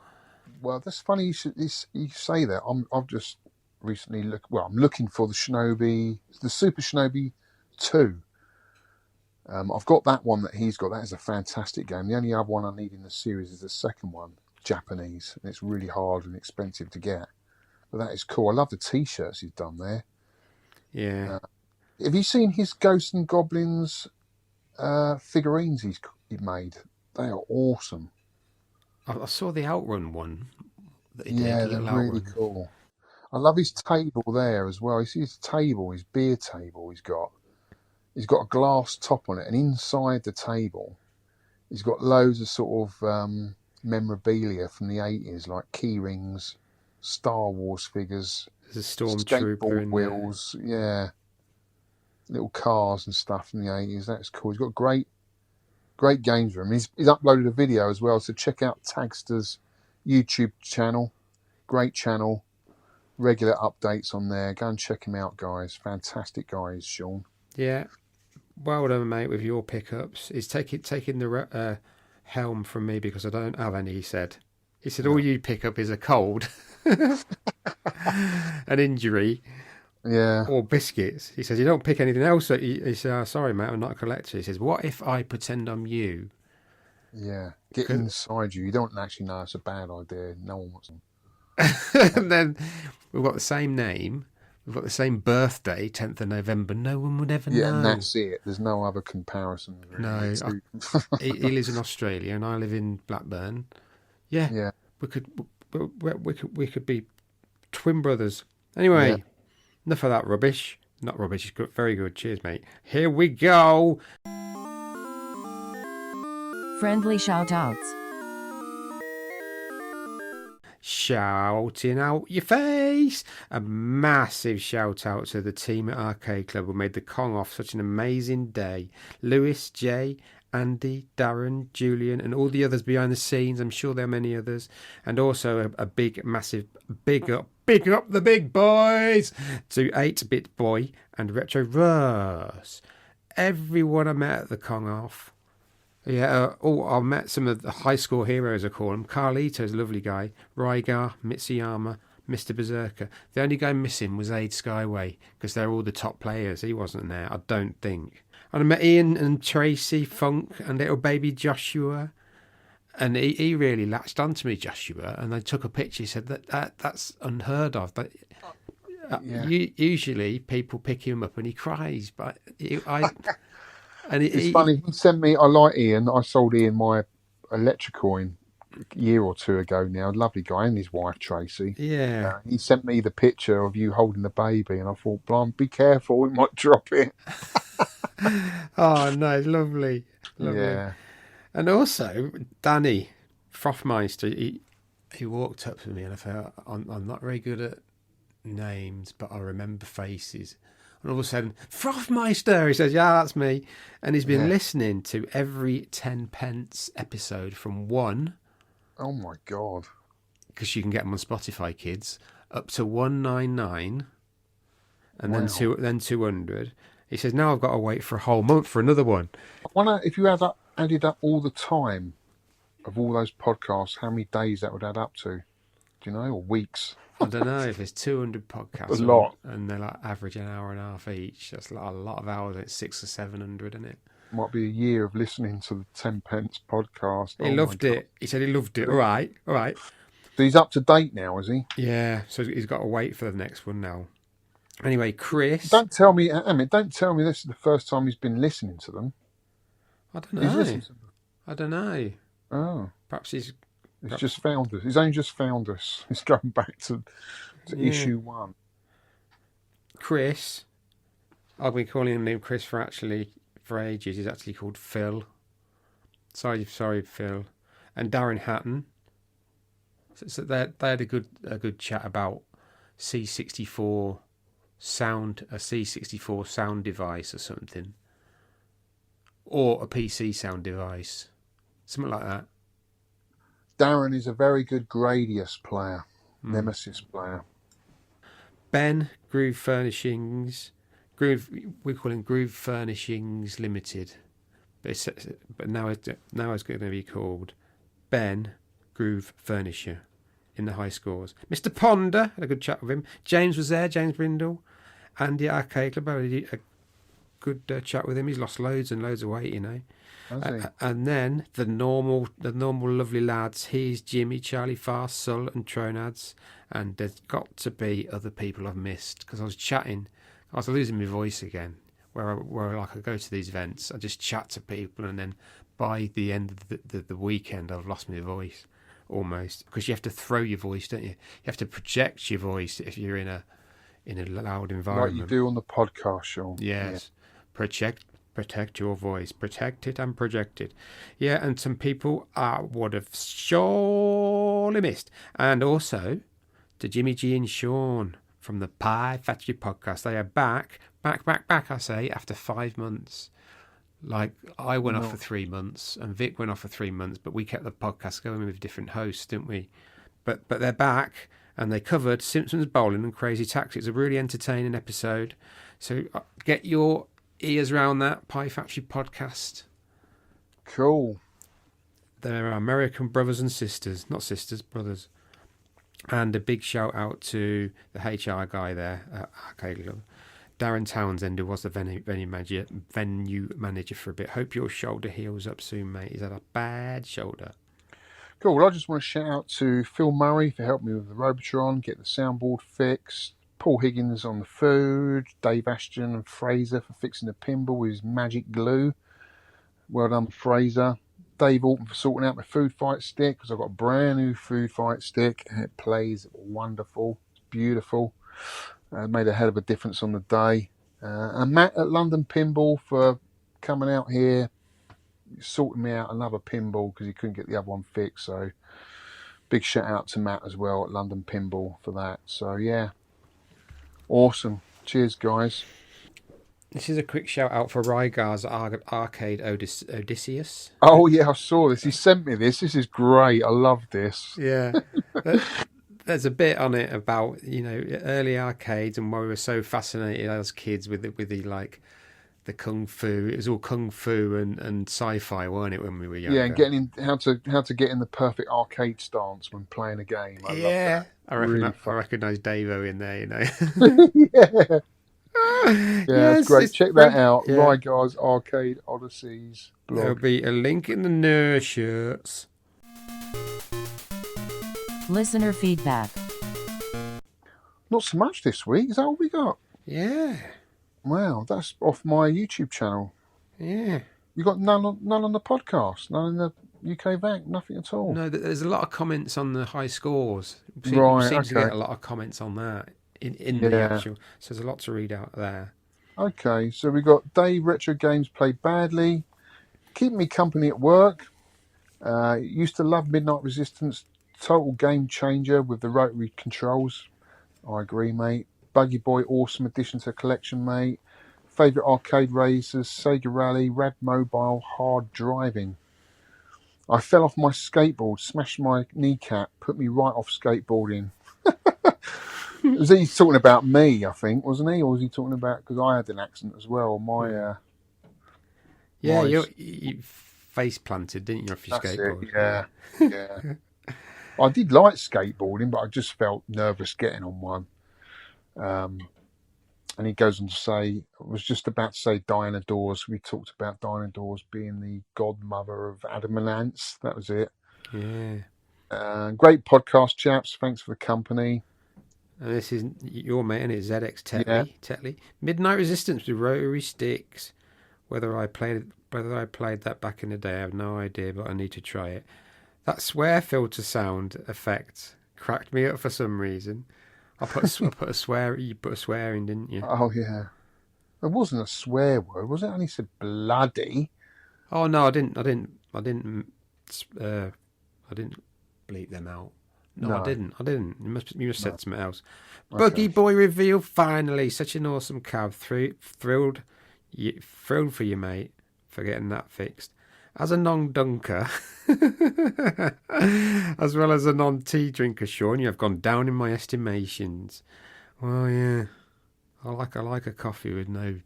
Well, that's funny you say that. I've just recently I'm looking for the Shinobi, the Super Shinobi 2. I've got that one that he's got. That is a fantastic game. The only other one I need in the series is the second one, Japanese, and it's really hard and expensive to get. But that is cool. I love the t-shirts he's done there. Yeah. Have you seen his Ghosts and Goblins figurines he made? They are awesome. I saw the Outrun one that he did. Yeah, a they're little really Outrun. cool. I love his table there as well. You see his table, his beer table he's got. He's got a glass top on it, and inside the table, he's got loads of sort of memorabilia from the 80s, like key rings, Star Wars figures, There's a stormtrooper skateboard in wheels, yeah, little cars and stuff from the 80s. That's cool. He's got great games room. He's uploaded a video as well, so check out Taggsta's YouTube channel. Great channel. Regular updates on there. Go and check him out, guys. Fantastic guys, Shaun. Yeah. Well done, mate, with your pickups. He's taking the helm from me because I don't have any, he said. He said, all you pick up is a cold, an injury, Yeah. or biscuits. He says, you don't pick anything else. He said, oh, sorry, mate, I'm not a collector. He says, what if I pretend I'm you? Yeah. Get inside you. You don't actually know it's a bad idea. No one wants them. And then we've got the same name. We've got the same birthday, 10th of November. No one would ever know. Yeah, and that's it. There's no other comparison. Really. No, he lives in Australia and I live in Blackburn. Yeah. We could be twin brothers. Anyway, enough of that rubbish. Not rubbish. It's good. Very good. Cheers, mate. Here we go. Friendly shout-outs. Shouting out your face. A massive shout out to the team at Arcade Club who made the Kong off such an amazing day. Lewis, Jay, Andy, Darren, Julian, and all the others behind the scenes. I'm sure there are many others. And also a big, massive, big up the big boys to 8-Bit Boy and Retro Russ. Everyone I met at the Kong off. Yeah, I met some of the high school heroes, I call them. Carlito's a lovely guy. Rygar, Mitsuyama, Mr. Berserker. The only guy missing was Aid Skyway, because they're all the top players. He wasn't there, I don't think. And I met Ian and Tracy, Funk, and little baby Joshua. And he really latched onto me, Joshua, and they took a picture. He said that's unheard of. But usually people pick him up and he cries, but It's funny. He sent me. I like Ian. I sold Ian my Electrocoin a year or two ago now. Lovely guy, and his wife Tracy. Yeah. He sent me the picture of you holding the baby, and I thought, "Blimey, be careful, we might drop it." Oh no, lovely. Yeah. And also Danny Frothmeister, he walked up to me, and I felt I'm not very good at names, but I remember faces. And all of a sudden, Frothmeister, he says, yeah, that's me. And he's been listening to every 10 pence episode from 1. Oh, my God. Because you can get them on Spotify, kids. Up to 199. And then 200. He says, now I've got to wait for a whole month for another one. I wonder if you added up all the time of all those podcasts, how many days that would add up to. Do you know, or weeks? I don't know if there's 200 podcasts, A lot. and they're like average an hour and a half each. That's like a lot of hours. It's 600 or 700, isn't it? Might be a year of listening to the 10 Pence podcast. He loved it. He said he loved it. All right. So he's up to date now, is he? Yeah, so he's got to wait for the next one now. Anyway, Chris. Don't tell me this is the first time he's been listening to them. I don't He's know. listened to them. I don't know. Oh, Perhaps he's. he's just found us. He's only just found us. He's going back to Yeah. issue 1. Chris. I've been calling him Chris for ages. He's actually called Phil. Sorry, Phil. And Darren Hatton. So they had a good chat about C64 sound, a C64 sound device or something, or a PC sound device, something like that. Darren is a very good Gradius player, Nemesis player. Ben, Groove Furnishings, we call him Groove Furnishings Limited, but now it's going to be called Ben Groove Furnisher in the high scores. Mr. Ponder, had a good chat with him. James was there, James Brindle. Andy at Arcade Club, had a good chat with him. He's lost loads and loads of weight, you know. Has he? And then the normal lovely lads. He's Jimmy, Charlie, Fast, Sul, and Tronads. And there's got to be other people I've missed because I was losing my voice again. Where like I go to these events, I just chat to people, and then by the end of the weekend, I've lost my voice almost, because you have to throw your voice, don't you? You have to project your voice if you're in a loud environment, Like you do on the podcast, Shaun. Yes. Protect your voice. Protect it and project it. Yeah, and some people would have surely missed. And also to Jimmy G and Shaun from the Pie Factory podcast. They are back, I say, after 5 months. Like, I went off for 3 months and Vic went off for 3 months, but we kept the podcast going with different hosts, didn't we? But they're back, and they covered Simpsons Bowling and Crazy Taxi. It's a really entertaining episode. So get your ears around that Pie Factory podcast. Cool. They're our American brothers and sisters. Not sisters, brothers. And a big shout out to the HR guy there at Arcade Club, Darren Townsend, who was the venue manager for a bit. Hope your shoulder heals up soon, mate. He's had a bad shoulder. Cool. Well, I just want to shout out to Phil Murray for helping me with the Robotron, get the soundboard fixed. Paul Higgins on the food. Dave Ashton and Fraser for fixing the pinball with his magic glue. Well done, Fraser. Dave Alton for sorting out my food fight stick, because I've got a brand new food fight stick and it plays wonderful. It's beautiful. Made a hell of a difference on the day. And Matt at London Pinball for coming out here, sorting me out another pinball because he couldn't get the other one fixed. So big shout out to Matt as well at London Pinball for that. So yeah, awesome. Cheers, guys. This is a quick shout out for Rygar's Arcade Odysseus. Oh yeah, I saw this. He sent me this. This is great. I love this. Yeah. There's a bit on it about, early arcades and why we were so fascinated as kids with the like the kung fu. It was all kung fu and sci-fi, weren't it, when we were younger? Yeah, and getting in how to get in the perfect arcade stance when playing a game. I love that. I recognise Davo in there, Yeah. Yeah, it's great. Check that out. Yeah. Rygar's Arcade Odysseys blog. There'll be a link in the nerd shirts. Listener feedback. Not so much this week. Is that all we got? Yeah. Wow, that's off my YouTube channel. Yeah. You got none on the podcast, none in the UK VAC, nothing at all. No, there's a lot of comments on the high scores. Right, seem to okay. get a lot of comments on that in the actual. So there's a lot to read out there. Okay, so we got Dave Retro Games played badly, keeping me company at work. Used to love Midnight Resistance, total game changer with the rotary controls. I agree, mate. Buggy Boy, awesome addition to the collection, mate. Favourite arcade racers, Sega Rally, Rad Mobile, hard driving. I fell off my skateboard, smashed my kneecap, put me right off skateboarding. Was he talking about me, I think, wasn't he? Or was he talking about, because I had an accident as well. Yeah, you face planted, didn't you, off your That's skateboard? it, yeah. I did like skateboarding, but I just felt nervous getting on one. And he goes on to say, I was just about to say Diana Dawes. We talked about Diana Dawes being the godmother of Adam and Ants. That was it. Yeah. Great podcast, chaps. Thanks for the company. And this is your mate, and it's ZX Yeah. Tetley. Midnight Resistance with rotary sticks. Whether I played that back in the day, I have no idea, but I need to try it. That swear filter sound effect cracked me up for some reason. I put a swear. You put a swear in, didn't you? Oh, yeah. It wasn't a swear word, was it? I only said bloody. Oh no, I didn't bleep them out. No, I didn't. You must have said something else. Okay. Buggy Boy reveal finally. Such an awesome cab. Thrilled for you, mate, for getting that fixed. As a non-dunker, as well as a non-tea drinker, Shaun, you have gone down in my estimations. Well, yeah, I like a coffee with no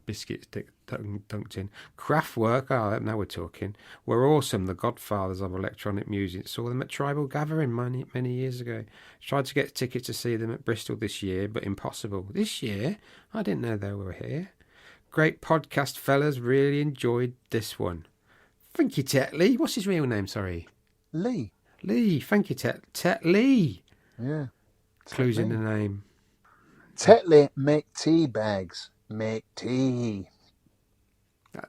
biscuits dunked in. Kraftwerk, now we're talking, were awesome. The godfathers of electronic music. Saw them at Tribal Gathering many years ago. Tried to get tickets to see them at Bristol this year, but impossible. This year? I didn't know they were here. Great podcast, fellas. Really enjoyed this one. Thank you, Tetley. What's his real name? Sorry. Lee. Thank you, Tetley. Yeah. Clues in the name. Tetley make tea bags. Make tea.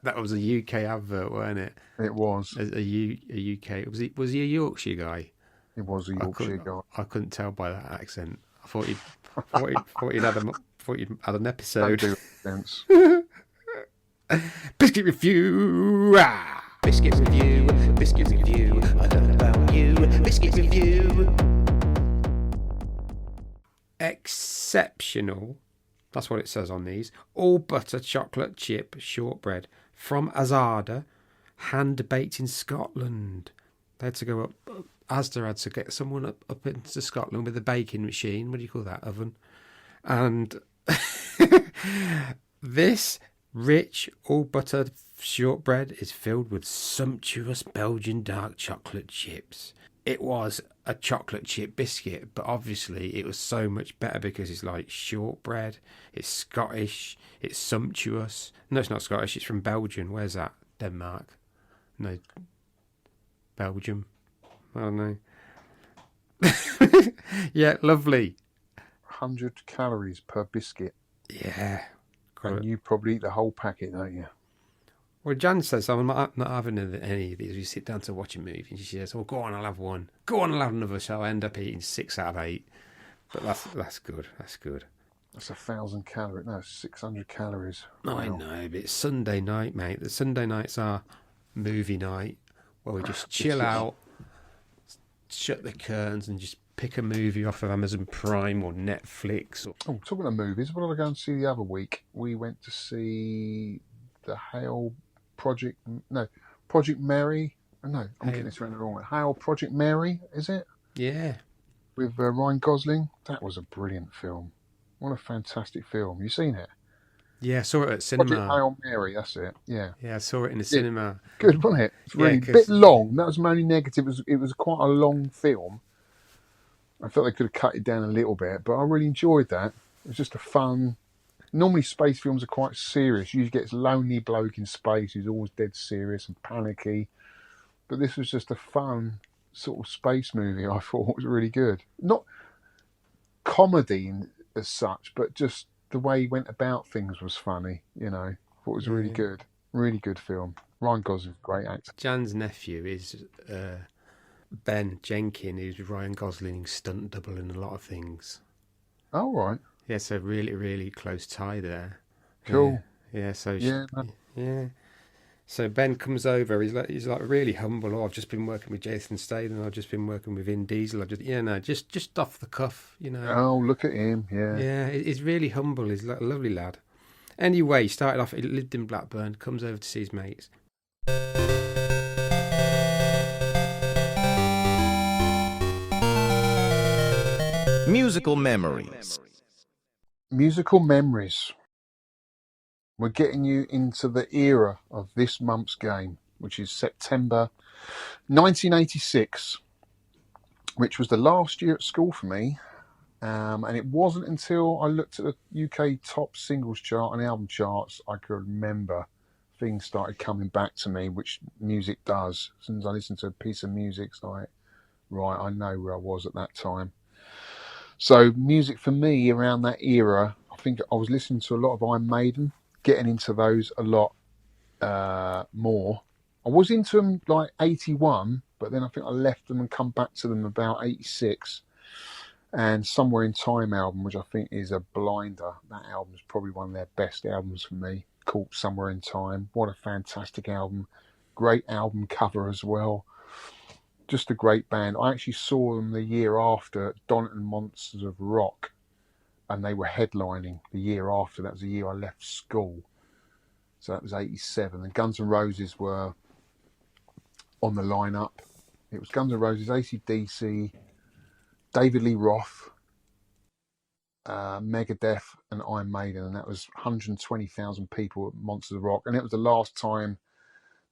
That was a UK advert, wasn't it? It was. A UK. Was he a Yorkshire guy? It was a Yorkshire guy. I couldn't tell by that accent. I thought he'd had an episode. Don't do sense. Biscuit review. Biscuit review, biscuit review. I don't know about you. Biscuit review. Exceptional. That's what it says on these. All butter chocolate chip shortbread from Azada, hand baked in Scotland. They had to go up. Asda had to get someone up into Scotland with a baking machine. What do you call that? Oven. And this rich all butter shortbread is filled with sumptuous Belgian dark chocolate chips. It was a chocolate chip biscuit, but obviously it was so much better because it's like shortbread, it's Scottish, it's sumptuous. No, it's not Scottish, it's from Belgium. Where's that? Denmark? No, Belgium. I don't know. Yeah, lovely. 100 calories per biscuit. Yeah. And you probably eat the whole packet, don't you? Well, Jan says, I'm not having any of these. We sit down to watch a movie and she says, oh, go on, I'll have one. Go on, I'll have another. So I end up eating 6 out of 8. But that's good. That's good. That's 1,000 calories. No, 600 calories. Wow. I know, but it's Sunday night, mate. The Sunday nights are movie night where we just chill out, shut the curtains and just pick a movie off of Amazon Prime or Netflix. Oh, talking of movies, what did I go and see the other week? We went to see the Project Mary. No, I'm getting this wrong. Hail Project Mary, is it? Yeah. With Ryan Gosling. That was a brilliant film. What a fantastic film. You seen it? Yeah, I saw it at cinema. Project Hail Mary, that's it. Yeah. Yeah, I saw it in the cinema. Good, wasn't it? It's really a bit long. That was my only negative. It was quite a long film. I felt they could have cut it down a little bit, but I really enjoyed that. It was just a fun. Normally, space films are quite serious. You get this lonely bloke in space who's always dead serious and panicky. But this was just a fun sort of space movie. I thought was really good. Not comedy as such, but just the way he went about things was funny. You know, I thought it was really good. Really good film. Ryan Gosling's a great actor. Jan's nephew is Ben Jenkin, who's Ryan Gosling's stunt double in a lot of things. Oh, right. Yeah, so really, really close tie there. Cool. Yeah, so Yeah. So Ben comes over. He's like really humble. Oh, I've just been working with Jason Statham. I've just been working with Vin Diesel. Just off the cuff, you know. Oh, look at him. Yeah. Yeah, he's really humble. He's like a lovely lad. Anyway, he started off. He lived in Blackburn. Comes over to see his mates. Musical memories. Musical memories. We're getting you into the era of this month's game, which is September 1986. which was the last year at school for me. And it wasn't until I looked at the UK top singles chart and album charts I could remember things started coming back to me, which music does. As soon as I listen to a piece of music, it's like, right, I know where I was at that time. So music for me around that era, I think I was listening to a lot of Iron Maiden, getting into those a lot more. I was into them like 81, but then I think I left them and come back to them about 86. And Somewhere in Time album, which I think is a blinder. That album is probably one of their best albums for me, called Somewhere in Time. What a fantastic album. Great album cover as well. Just a great band. I actually saw them the year after Donington Monsters of Rock, and they were headlining the year after. That was the year I left school. So that was 87. And Guns N' Roses were on the lineup. It was Guns N' Roses, AC/DC, David Lee Roth, Megadeth, and Iron Maiden, and that was 120,000 people at Monsters of Rock. And it was the last time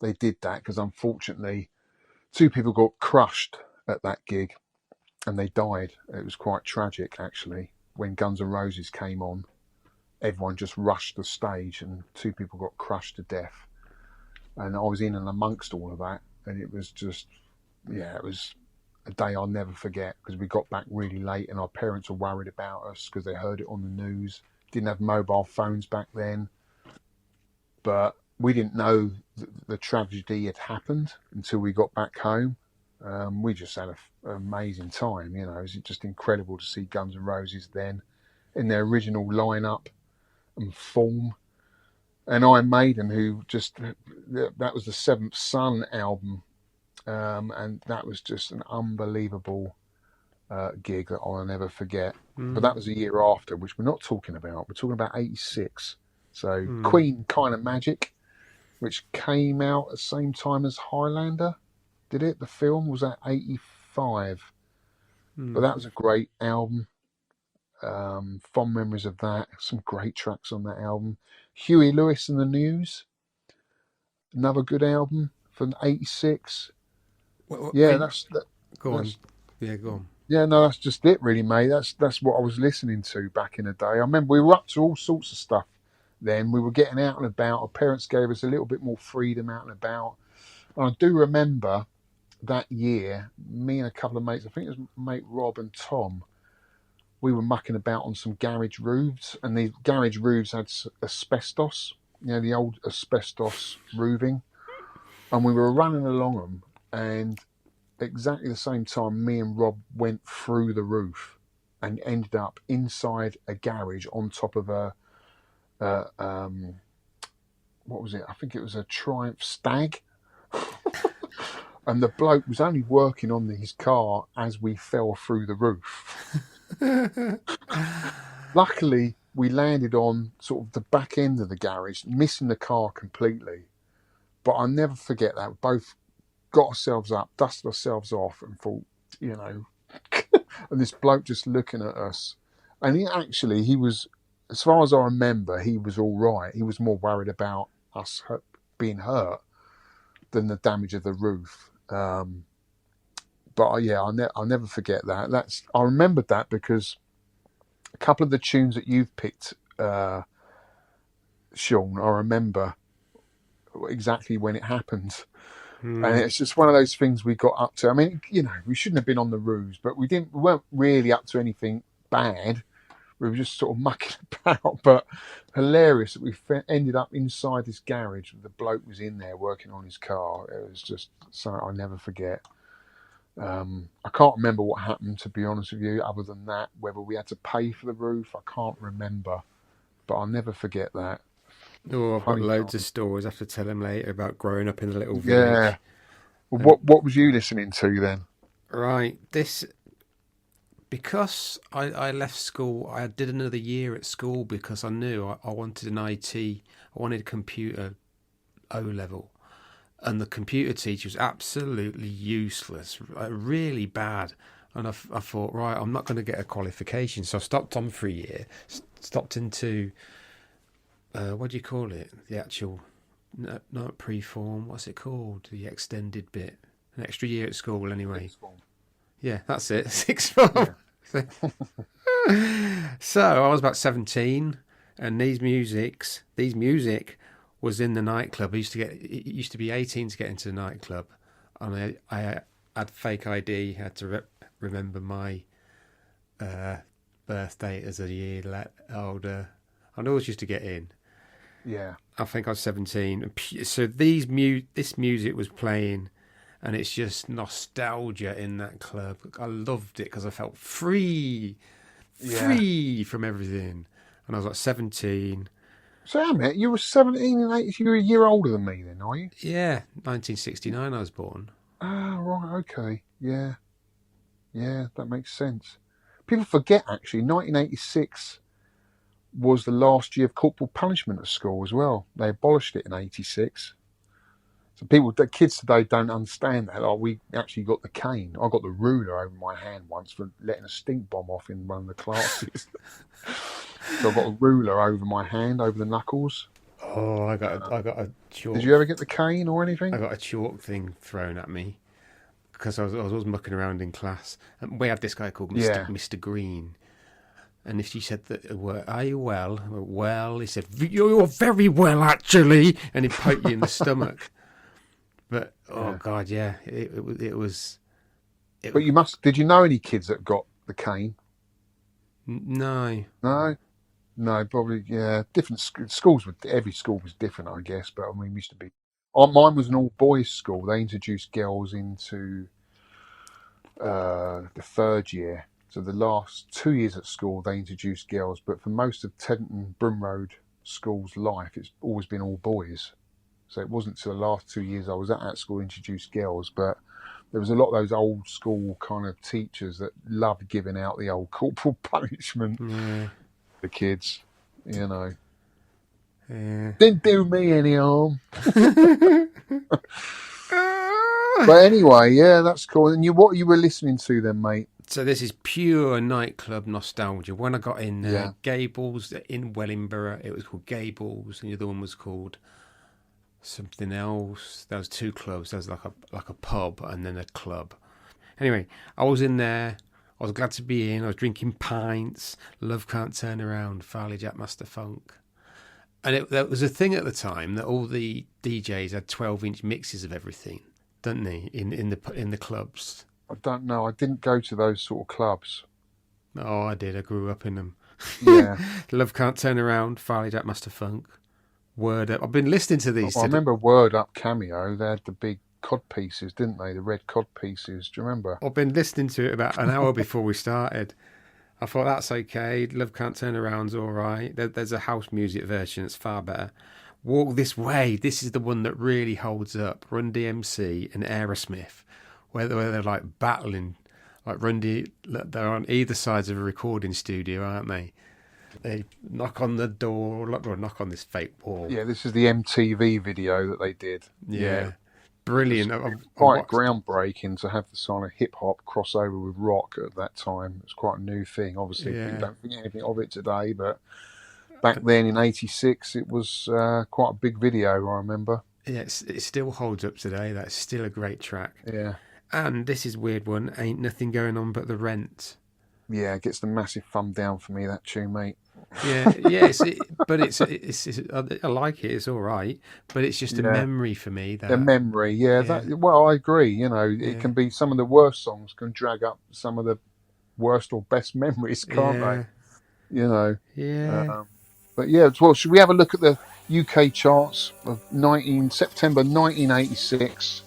they did that, because unfortunately 2 people got crushed at that gig and they died. It was quite tragic, actually. When Guns N' Roses came on, everyone just rushed the stage and 2 people got crushed to death. And I was in and amongst all of that, and it was just, it was a day I'll never forget, because we got back really late and our parents were worried about us because they heard it on the news. Didn't have mobile phones back then, but we didn't know the tragedy had happened until we got back home. We just had an amazing time, It was just incredible to see Guns N' Roses then in their original lineup and form. And Iron Maiden, who just, that was the Seventh Son album. And that was just an unbelievable gig that I'll never forget. But that was a year after, which we're not talking about. We're talking about 86. So Queen Kind of Magic, which came out at the same time as Highlander, did it? The film was at 85. But that was a great album. Fond memories of that. Some great tracks on that album. Huey Lewis and the News, another good album from 86. That's go on. Yeah, go on. Yeah, no, that's just it, really, mate. That's what I was listening to back in the day. I remember we were up to all sorts of stuff then. We were getting out and about. Our parents gave us a little bit more freedom out and about. And I do remember that year, me and a couple of mates, I think it was mate Rob and Tom, we were mucking about on some garage roofs, and the garage roofs had asbestos, the old asbestos roofing, and we were running along them. And exactly the same time, me and Rob went through the roof and ended up inside a garage on top of a what was it? I think it was a Triumph Stag. And the bloke was only working on his car as we fell through the roof. Luckily, we landed on sort of the back end of the garage, missing the car completely. But I'll never forget that. We both got ourselves up, dusted ourselves off, and thought, and this bloke just looking at us. And he was, as far as I remember, he was all right. He was more worried about us being hurt than the damage of the roof. But I'll never forget that. I remembered that because a couple of the tunes that you've picked, Shaun, I remember exactly when it happened. And it's just one of those things we got up to. I mean, we shouldn't have been on the roofs, but we weren't really up to anything bad. We were just sort of mucking about, but hilarious that we ended up inside this garage. The bloke was in there working on his car. It was just something I'll never forget. I can't remember what happened, to be honest with you, other than that, whether we had to pay for the roof, I can't remember, but I'll never forget that. Oh, I've got loads of stories I have to tell him later about growing up in a little village. Yeah. Well, what was you listening to then? Right, because I left school, I did another year at school because I knew I wanted an IT, I wanted a computer O-level. And the computer teacher was absolutely useless, really bad. And I thought, right, I'm not going to get a qualification. So I stopped on for a year, stopped into, what do you call it? The actual, not pre-form, what's it called? The extended bit. An extra year at school anyway. Yeah, that's it. Sixth form. Yeah. So I was about 17, and these music was in the nightclub. It used to be 18 to get into the nightclub, and I had fake ID. Had to remember my birthday as a year older. I always used to get in. Yeah. I think I was 17. So this music was playing, and it's just nostalgia in that club. I loved it because I felt free from everything. And I was like 17. So, I met you were 17 and 80. You were a year older than me then, are you? Yeah, 1969 I was born. Ah, right, okay. Yeah. Yeah, that makes sense. People forget, actually, 1986 was the last year of corporal punishment at school as well. They abolished it in 86. So the kids today don't understand that. Like, we actually got the cane. I got the ruler over my hand once for letting a stink bomb off in one of the classes. So I got a ruler over my hand, over the knuckles. Oh, I got a chalk. Did you ever get the cane or anything? I got a chalk thing thrown at me because I was always mucking around in class. And we had this guy called Mr. Green. And if you said that, are you well? Well, he said, you're very well, actually. And he'd poke you in the stomach. But, God, yeah, it was... But you did you know any kids that got the cane? No. No? No, probably, yeah. Different schools, every school was different, I guess. But, I mean, used to be... mine was an all-boys school. They introduced girls into the third year. So the last 2 years at school, they introduced girls. But for most of Tenton Broom Road School's life, it's always been all boys. So it wasn't until the last 2 years I was at that school introduced girls. But there was a lot of those old school kind of teachers that loved giving out the old corporal punishment for kids, you know. Yeah. Didn't do me any harm. But anyway, yeah, that's cool. And what you were listening to then, mate? So this is pure nightclub nostalgia. When I got in Yeah. Gables in Wellingborough, it was called Gables, and the other one was called something else. There was two clubs. There was like a pub and then a club. Anyway, I was in there. I was glad to be in. I was drinking pints. Love Can't Turn Around. Farley Jack Master Funk. And there was a thing at the time that all the DJs had 12-inch mixes of everything, didn't they? In the clubs. I don't know. I didn't go to those sort of clubs. Oh, I did. I grew up in them. Yeah. Love Can't Turn Around. Farley Jack Master Funk. Word Up. I've been listening to these. I remember Word Up Cameo. They had the big cod pieces, didn't they? The red cod pieces. Do you remember? I've been listening to it about an hour before we started. I thought that's okay. Love Can't Turn Around's all right. There's a house music version that's far better. Walk This Way. This is the one that really holds up. Run DMC and Aerosmith, where they're like battling. Like they're on either sides of a recording studio, aren't they? They knock on the door, or knock on this fake wall. Yeah, this is the MTV video that they did. Yeah. Brilliant. Quite groundbreaking to have the sort of hip hop crossover with rock at that time. It's quite a new thing. Obviously, you don't think anything of it today, but back then in '86, it was quite a big video. I remember. Yeah, it still holds up today. That's still a great track. Yeah. And this is a weird one. Ain't Nothing Going On But the Rent. Yeah, it gets the massive thumb down for me, that tune, mate. Yeah. But it's I like it. It's all right, but it's just a memory for me. A memory, yeah. Well, I agree. You know, it can be some of the worst songs can drag up some of the worst or best memories, can't they? You know. Yeah. But yeah, well, should we have a look at the UK charts of September 1986?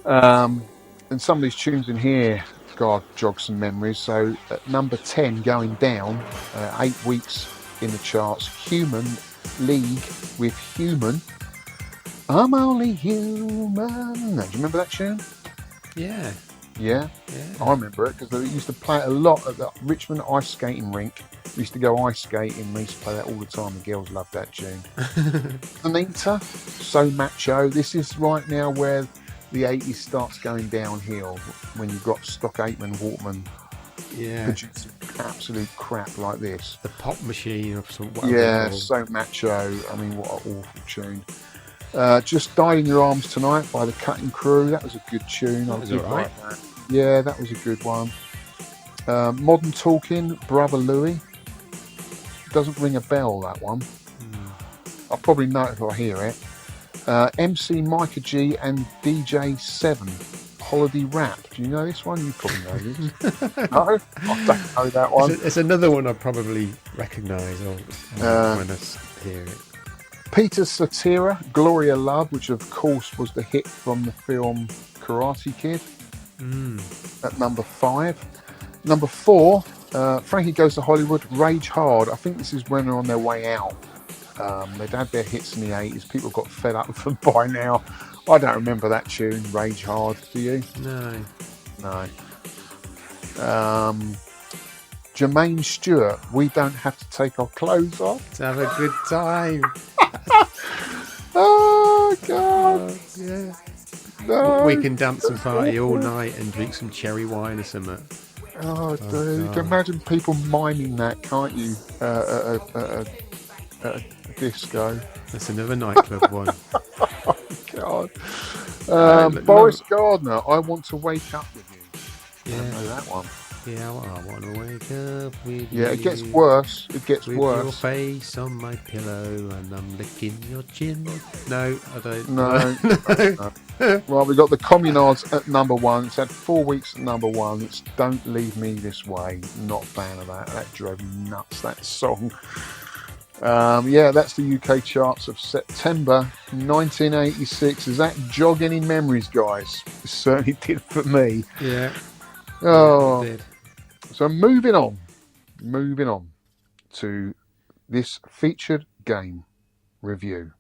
And some of these tunes in here, God, jog some memories. So at number 10 going down, 8 weeks in the charts, Human League with Human. I'm only human. Do you remember that tune? Yeah. Yeah? I remember it because they used to play it a lot at the Richmond ice skating rink. We used to go ice skating. We used to play that all the time. The girls loved that tune. Anita, So Macho. This is right now where the 80s starts going downhill when you've got Stock Aitken Waterman producing absolute crap like this. The Pop Machine or something. Yeah, So Macho. I mean, what an awful tune. Just Died in Your Arms Tonight by the Cutting Crew. That was a good tune. I did like that. Yeah, that was a good one. Modern Talking, Brother Louie. Doesn't ring a bell, that one. I'll probably know it if I hear it. MC Micah G and DJ 7, Holiday Rap. Do you know this one? You probably know this. No? I don't know that one. It's another one I probably recognise when I hear it. Peter Cetera, Gloria Love, which of course was the hit from the film Karate Kid, at number 5. Number 4, Frankie Goes to Hollywood, Rage Hard. I think this is when they're on their way out. They'd had their hits in the 80s. People got fed up with them by now. I don't remember that tune, Rage Hard. Do you? No. Jermaine Stewart, We Don't Have to Take Our Clothes Off. To have a good time. Oh, God. Yeah. No. We can dance and party all night and drink some cherry wine or something. Oh, dude. You can imagine people miming that, can't you? At a disco. That's another nightclub one. Oh, God. Boris Gardner, I Want to Wake Up With You. Yeah. I don't know that one. Yeah, I want to wake up with you. Yeah, it gets worse. It gets with worse. Your face on my pillow and I'm licking your chin. No, I don't. No. Well, we got the Communards at number 1. It's had 4 weeks at number 1. It's Don't Leave Me This Way. Not a fan of that. That drove me nuts, that song. Yeah, that's the UK charts of September 1986. Does that jog any memories, guys? It certainly did for me. Yeah. Oh, Yeah, it did. so moving on to this featured game review.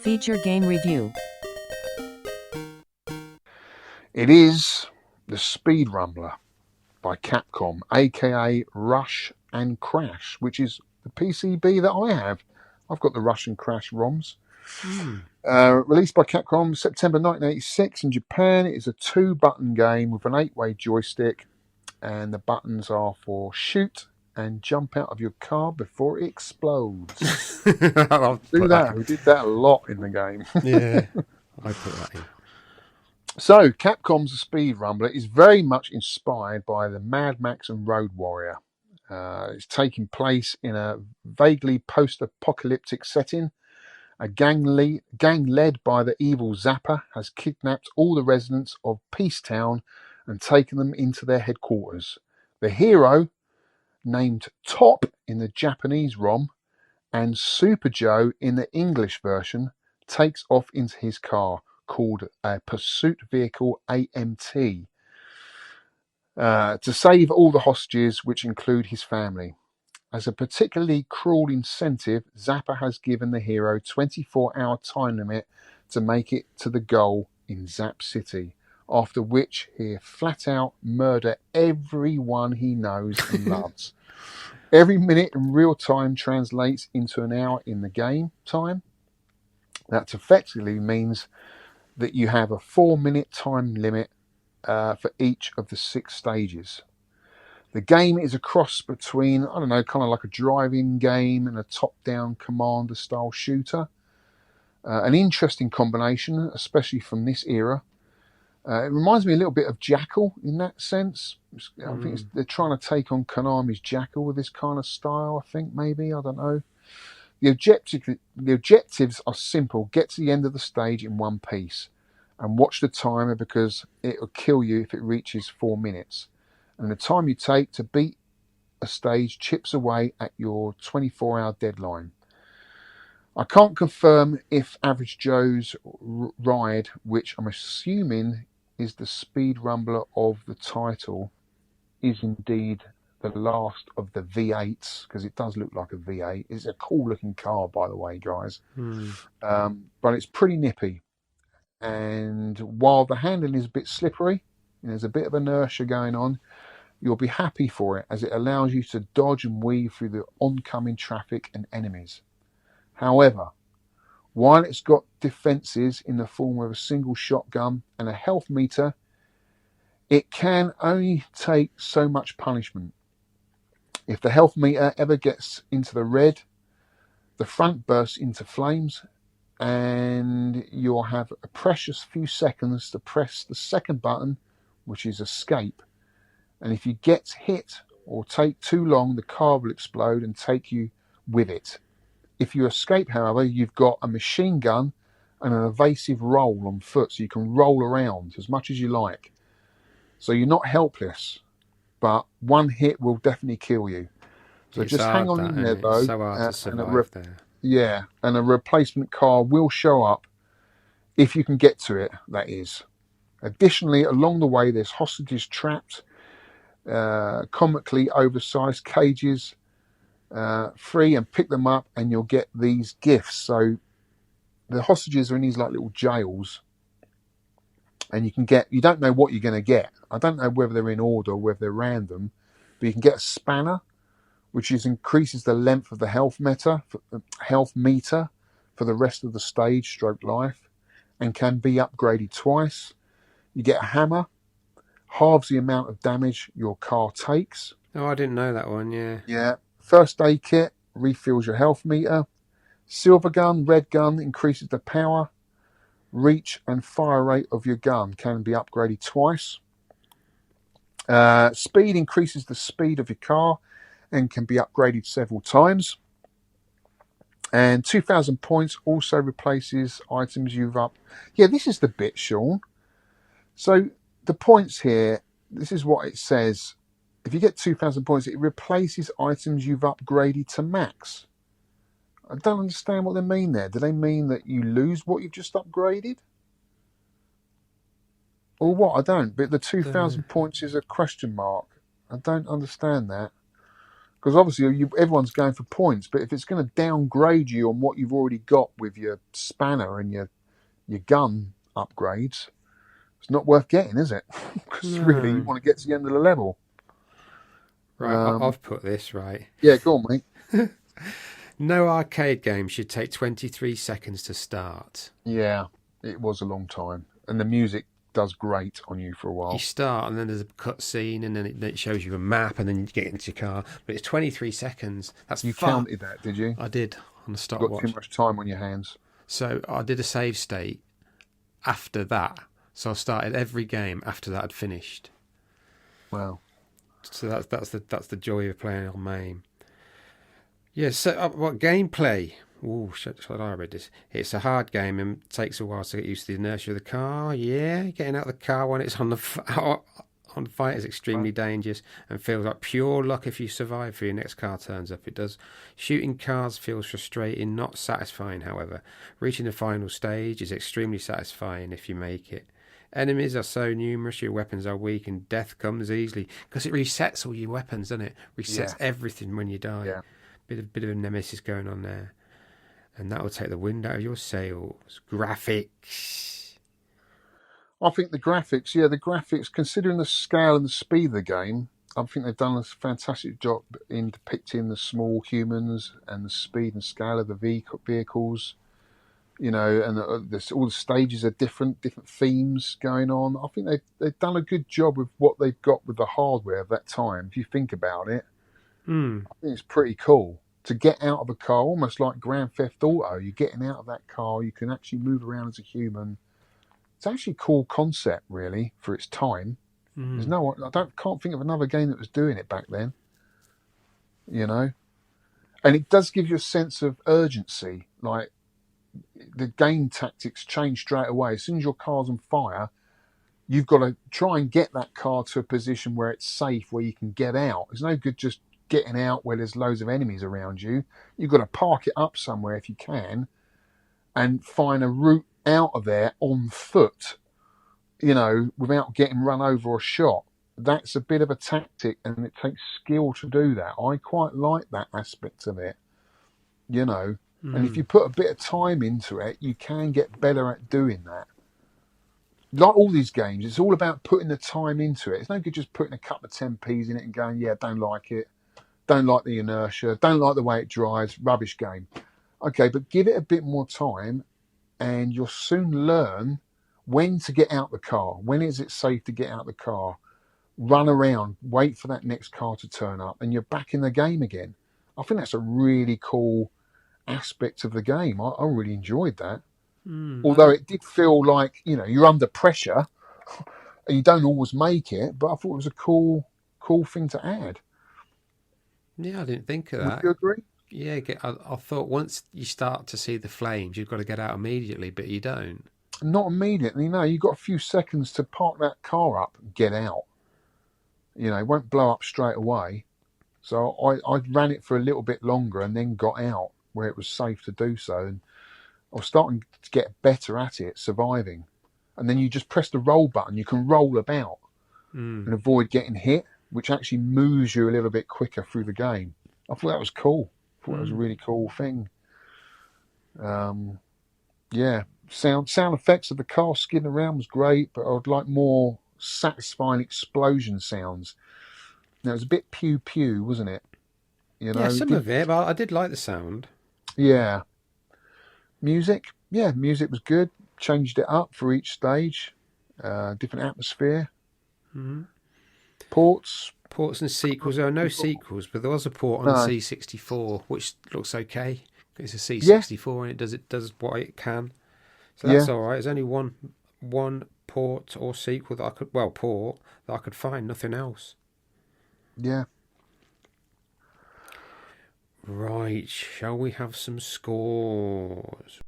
Feature game review. It is the Speed Rumbler by Capcom, aka Rush and Crash, which is the PCB that I have. I've got the Rush and Crash ROMs. Released by Capcom September 1986 in Japan. It is a 2-button game with an 8-way joystick, and the buttons are for shoot and jump out of your car before it explodes. We did that a lot in the game. Yeah, I put that in. So, Capcom's The Speed Rumbler is very much inspired by the Mad Max and Road Warrior. It's taking place in a vaguely post-apocalyptic setting. A gang led by the evil Zappa has kidnapped all the residents of Peacetown and taken them into their headquarters. The hero, named Top in the Japanese ROM and Super Joe in the English version, takes off into his car, called a Pursuit Vehicle AMT, to save all the hostages, which include his family. As a particularly cruel incentive, Zappa has given the hero 24-hour time limit to make it to the goal in Zap City, after which he'll flat out murder everyone he knows and loves. Every minute in real time translates into an hour in the game time. That effectively means that you have a 4-minute time limit for each of the 6 stages. The game is a cross between, I don't know, kind of like a driving game and a top-down commander-style shooter. An interesting combination, especially from this era. It reminds me a little bit of Jackal in that sense. I think they're trying to take on Konami's Jackal with this kind of style, I think, maybe. I don't know. The objectives are simple. Get to the end of the stage in one piece and watch the timer, because it will kill you if it reaches 4 minutes. And the time you take to beat a stage chips away at your 24-hour deadline. I can't confirm if Average Joe's ride, which I'm assuming is the Speed Rumbler of the title, is indeed the last of the V8s, because it does look like a V8. It's a cool looking car, by the way, guys. But it's pretty nippy. And while the handling is a bit slippery, and there's a bit of inertia going on, you'll be happy for it, as it allows you to dodge and weave through the oncoming traffic and enemies. However, while it's got defences in the form of a single shotgun and a health meter, it can only take so much punishment. If the health meter ever gets into the red, the front bursts into flames and you'll have a precious few seconds to press the second button, which is escape. And if you get hit or take too long, the car will explode and take you with it. If you escape, however, you've got a machine gun and an evasive roll on foot, so you can roll around as much as you like. So you're not helpless, but one hit will definitely kill you. So It's just hang hard, on in there, though. It's so hard to survive there. Yeah, and a replacement car will show up if you can get to it, that is. Additionally, along the way, there's hostages trapped, comically oversized cages, free, and pick them up and you'll get these gifts. So the hostages are in these like little jails, and you don't know what you're going to get. I don't know whether they're in order or whether they're random, but you can get a spanner, which increases the length of the health meter for the rest of the stage stroke life, and can be upgraded twice. You get a hammer, halves the amount of damage your car takes. Oh, I didn't know that one, yeah. Yeah. First aid kit refills your health meter. Silver gun, red gun increases the power, reach and fire rate of your gun, can be upgraded twice. Speed increases the speed of your car and can be upgraded several times. And 2,000 points also replaces items you've up. Yeah, this is the bit, Shaun. So the points here, this is what it says. If you get 2,000 points, it replaces items you've upgraded to max. I don't understand what they mean there. Do they mean that you lose what you've just upgraded? Or what? I don't. But the 2,000 points is a question mark. I don't understand that. Because obviously everyone's going for points, but if it's going to downgrade you on what you've already got with your spanner and your gun upgrades, it's not worth getting, is it? Because really, you want to get to the end of the level. Right, I've put this right. Yeah, go on, mate. No arcade game should take 23 seconds to start. Yeah, it was a long time. And the music does great on you for a while. You start and then there's a cut scene and then it shows you a map and then you get into your car. But it's 23 seconds. That's You counted that, did you? I did on the Got stopwatch. too much time on your hands. So I did a save state after that. So I started every game after that had finished. Wow. So that's the joy of playing on MAME. Yeah, so what gameplay? Oh, should I read this? It's a hard game and takes a while to get used to the inertia of the car. Yeah, getting out of the car when it's on fire is extremely dangerous and feels like pure luck if you survive for your next car turns up. It does. Shooting cars feels frustrating, not satisfying, however. Reaching the final stage is extremely satisfying if you make it. Enemies are so numerous, your weapons are weak, and death comes easily. Because it resets all your weapons, doesn't it? Resets everything when you die. Yeah. Bit of a nemesis going on there. And that will take the wind out of your sails. Graphics. I think the graphics, considering the scale and the speed of the game, I think they've done a fantastic job in depicting the small humans and the speed and scale of the vehicles. You know, and all the stages are different themes going on. I think they've done a good job with what they've got with the hardware of that time. If you think about it, I think it's pretty cool to get out of a car, almost like Grand Theft Auto. You're getting out of that car, you can actually move around as a human. It's actually a cool concept, really, for its time. There's can't think of another game that was doing it back then. You know, and it does give you a sense of urgency, like. The game tactics change straight away. As soon as your car's on fire, you've got to try and get that car to a position where it's safe, where you can get out. It's no good just getting out where there's loads of enemies around you. You've got to park it up somewhere if you can and find a route out of there on foot, you know, without getting run over or shot. That's a bit of a tactic, and it takes skill to do that. I quite like that aspect of it, you know. And if you put a bit of time into it, you can get better at doing that. Like all these games, it's all about putting the time into it. It's no good just putting a couple of 10p's in it and going, yeah, don't like it, don't like the inertia, don't like the way it drives, rubbish game. Okay, but give it a bit more time and you'll soon learn when to get out the car. When is it safe to get out the car? Run around, wait for that next car to turn up, and you're back in the game again. I think that's a really cool aspect of the game. I really enjoyed that. Although it did feel like, you're under pressure and you don't always make it, but I thought it was a cool thing to add. Yeah, I didn't think of Would that. you agree? Yeah, I thought once you start to see the flames, you've got to get out immediately, but you don't. Not immediately, no. You've got a few seconds to park that car up and get out. It won't blow up straight away. So I ran it for a little bit longer and then got out where it was safe to do so. And I was starting to get better at it, surviving. And then you just press the roll button. You can roll about and avoid getting hit, which actually moves you a little bit quicker through the game. I thought that was cool. I thought that was a really cool thing. Yeah, sound effects of the car skidding around was great, but I'd like more satisfying explosion sounds. Now, it was a bit pew pew, wasn't it? Yeah, some of it, but I did like the sound. Yeah. Music was good. Changed it up for each stage. Different atmosphere. Ports and sequels. There are no sequels, but there was a port on the C64, which looks okay. It's a C64 and it does what it can. So that's all right. There's only one port or sequel that I could find, nothing else. Yeah. Right, shall we have some scores?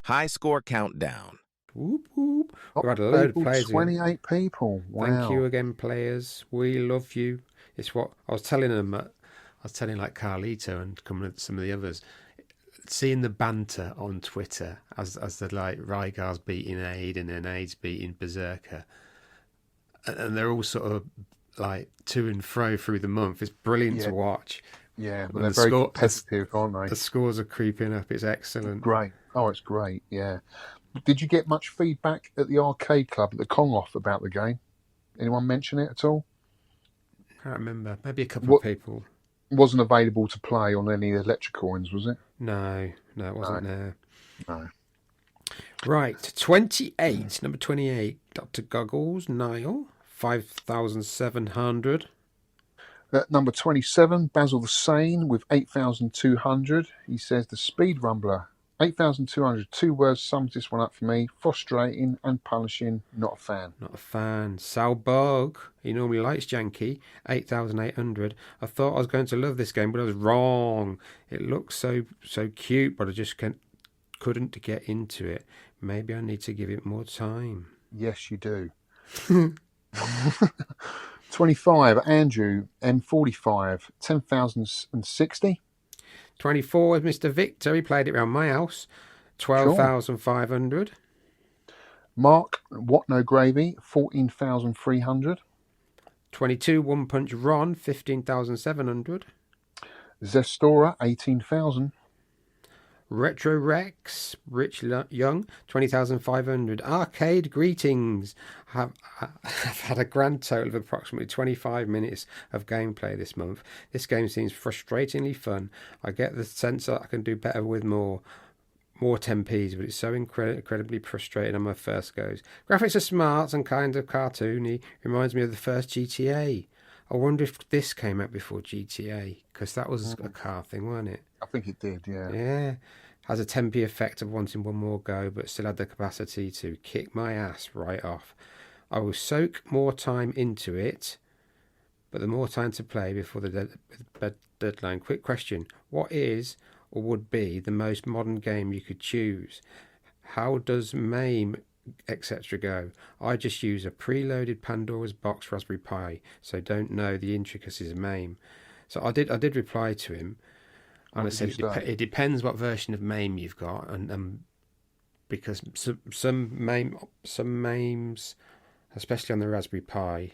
High score countdown. Whoop, whoop. We've had a load of players. 28 people. Wow. Thank you again, players. We love you. It's what I was telling them. I was telling like Carlito and coming with some of the others. Seeing the banter on Twitter as the like Rygar's beating Aid and then Aid's beating Berserker, and they're all sort of like to and fro through the month. It's brilliant to watch. Yeah, but they're very competitive, aren't they? The scores are creeping up. It's excellent. Great. Oh, it's great. Yeah. Did you get much feedback at the arcade club at the Kong-off about the game? Anyone mention it at all? I can't remember. Maybe a couple of people. Wasn't available to play on any electrical ones, was it? No, it wasn't there. No. Right, 28. Number 28. Dr. Goggles, Niall, 5,700. At number 27, Basil the Sane with 8,200. He says the Speed Rumbler, 8,200. 2 words sums this one up for me. Frustrating and punishing. Not a fan. Not a fan. Sal Bug, he normally likes janky, 8,800. I thought I was going to love this game, but I was wrong. It looks so cute, but I just couldn't get into it. Maybe I need to give it more time. Yes, you do. 25, Andrew, M45, 10,060. 24 is Mr. Victor. He played it around my house, 12,500. Mark, What No Gravy, 14,300. 22, One Punch Ron, 15,700. Zestora, 18,000. Retro Rex, Rich Young, 20,500. Arcade Greetings. I've had a grand total of approximately 25 minutes of gameplay this month. This game seems frustratingly fun. I get the sense that I can do better with more 10p's, but it's so incredibly frustrating on my first goes. Graphics are smart and kind of cartoony. Reminds me of the first GTA. I wonder if this came out before GTA, because that was a car thing, wasn't it? I think it did, yeah. Yeah. Has a 10p effect of wanting one more go, but still had the capacity to kick my ass right off. I will soak more time into it, but the more time to play before the deadline. Quick question. What is or would be the most modern game you could choose? How does MAME, etc. go? I just use a preloaded Pandora's box Raspberry Pi, so don't know the intricacies of MAME. So I did reply to him. And I said it depends what version of MAME you've got, and because some MAMEs, especially on the Raspberry Pi,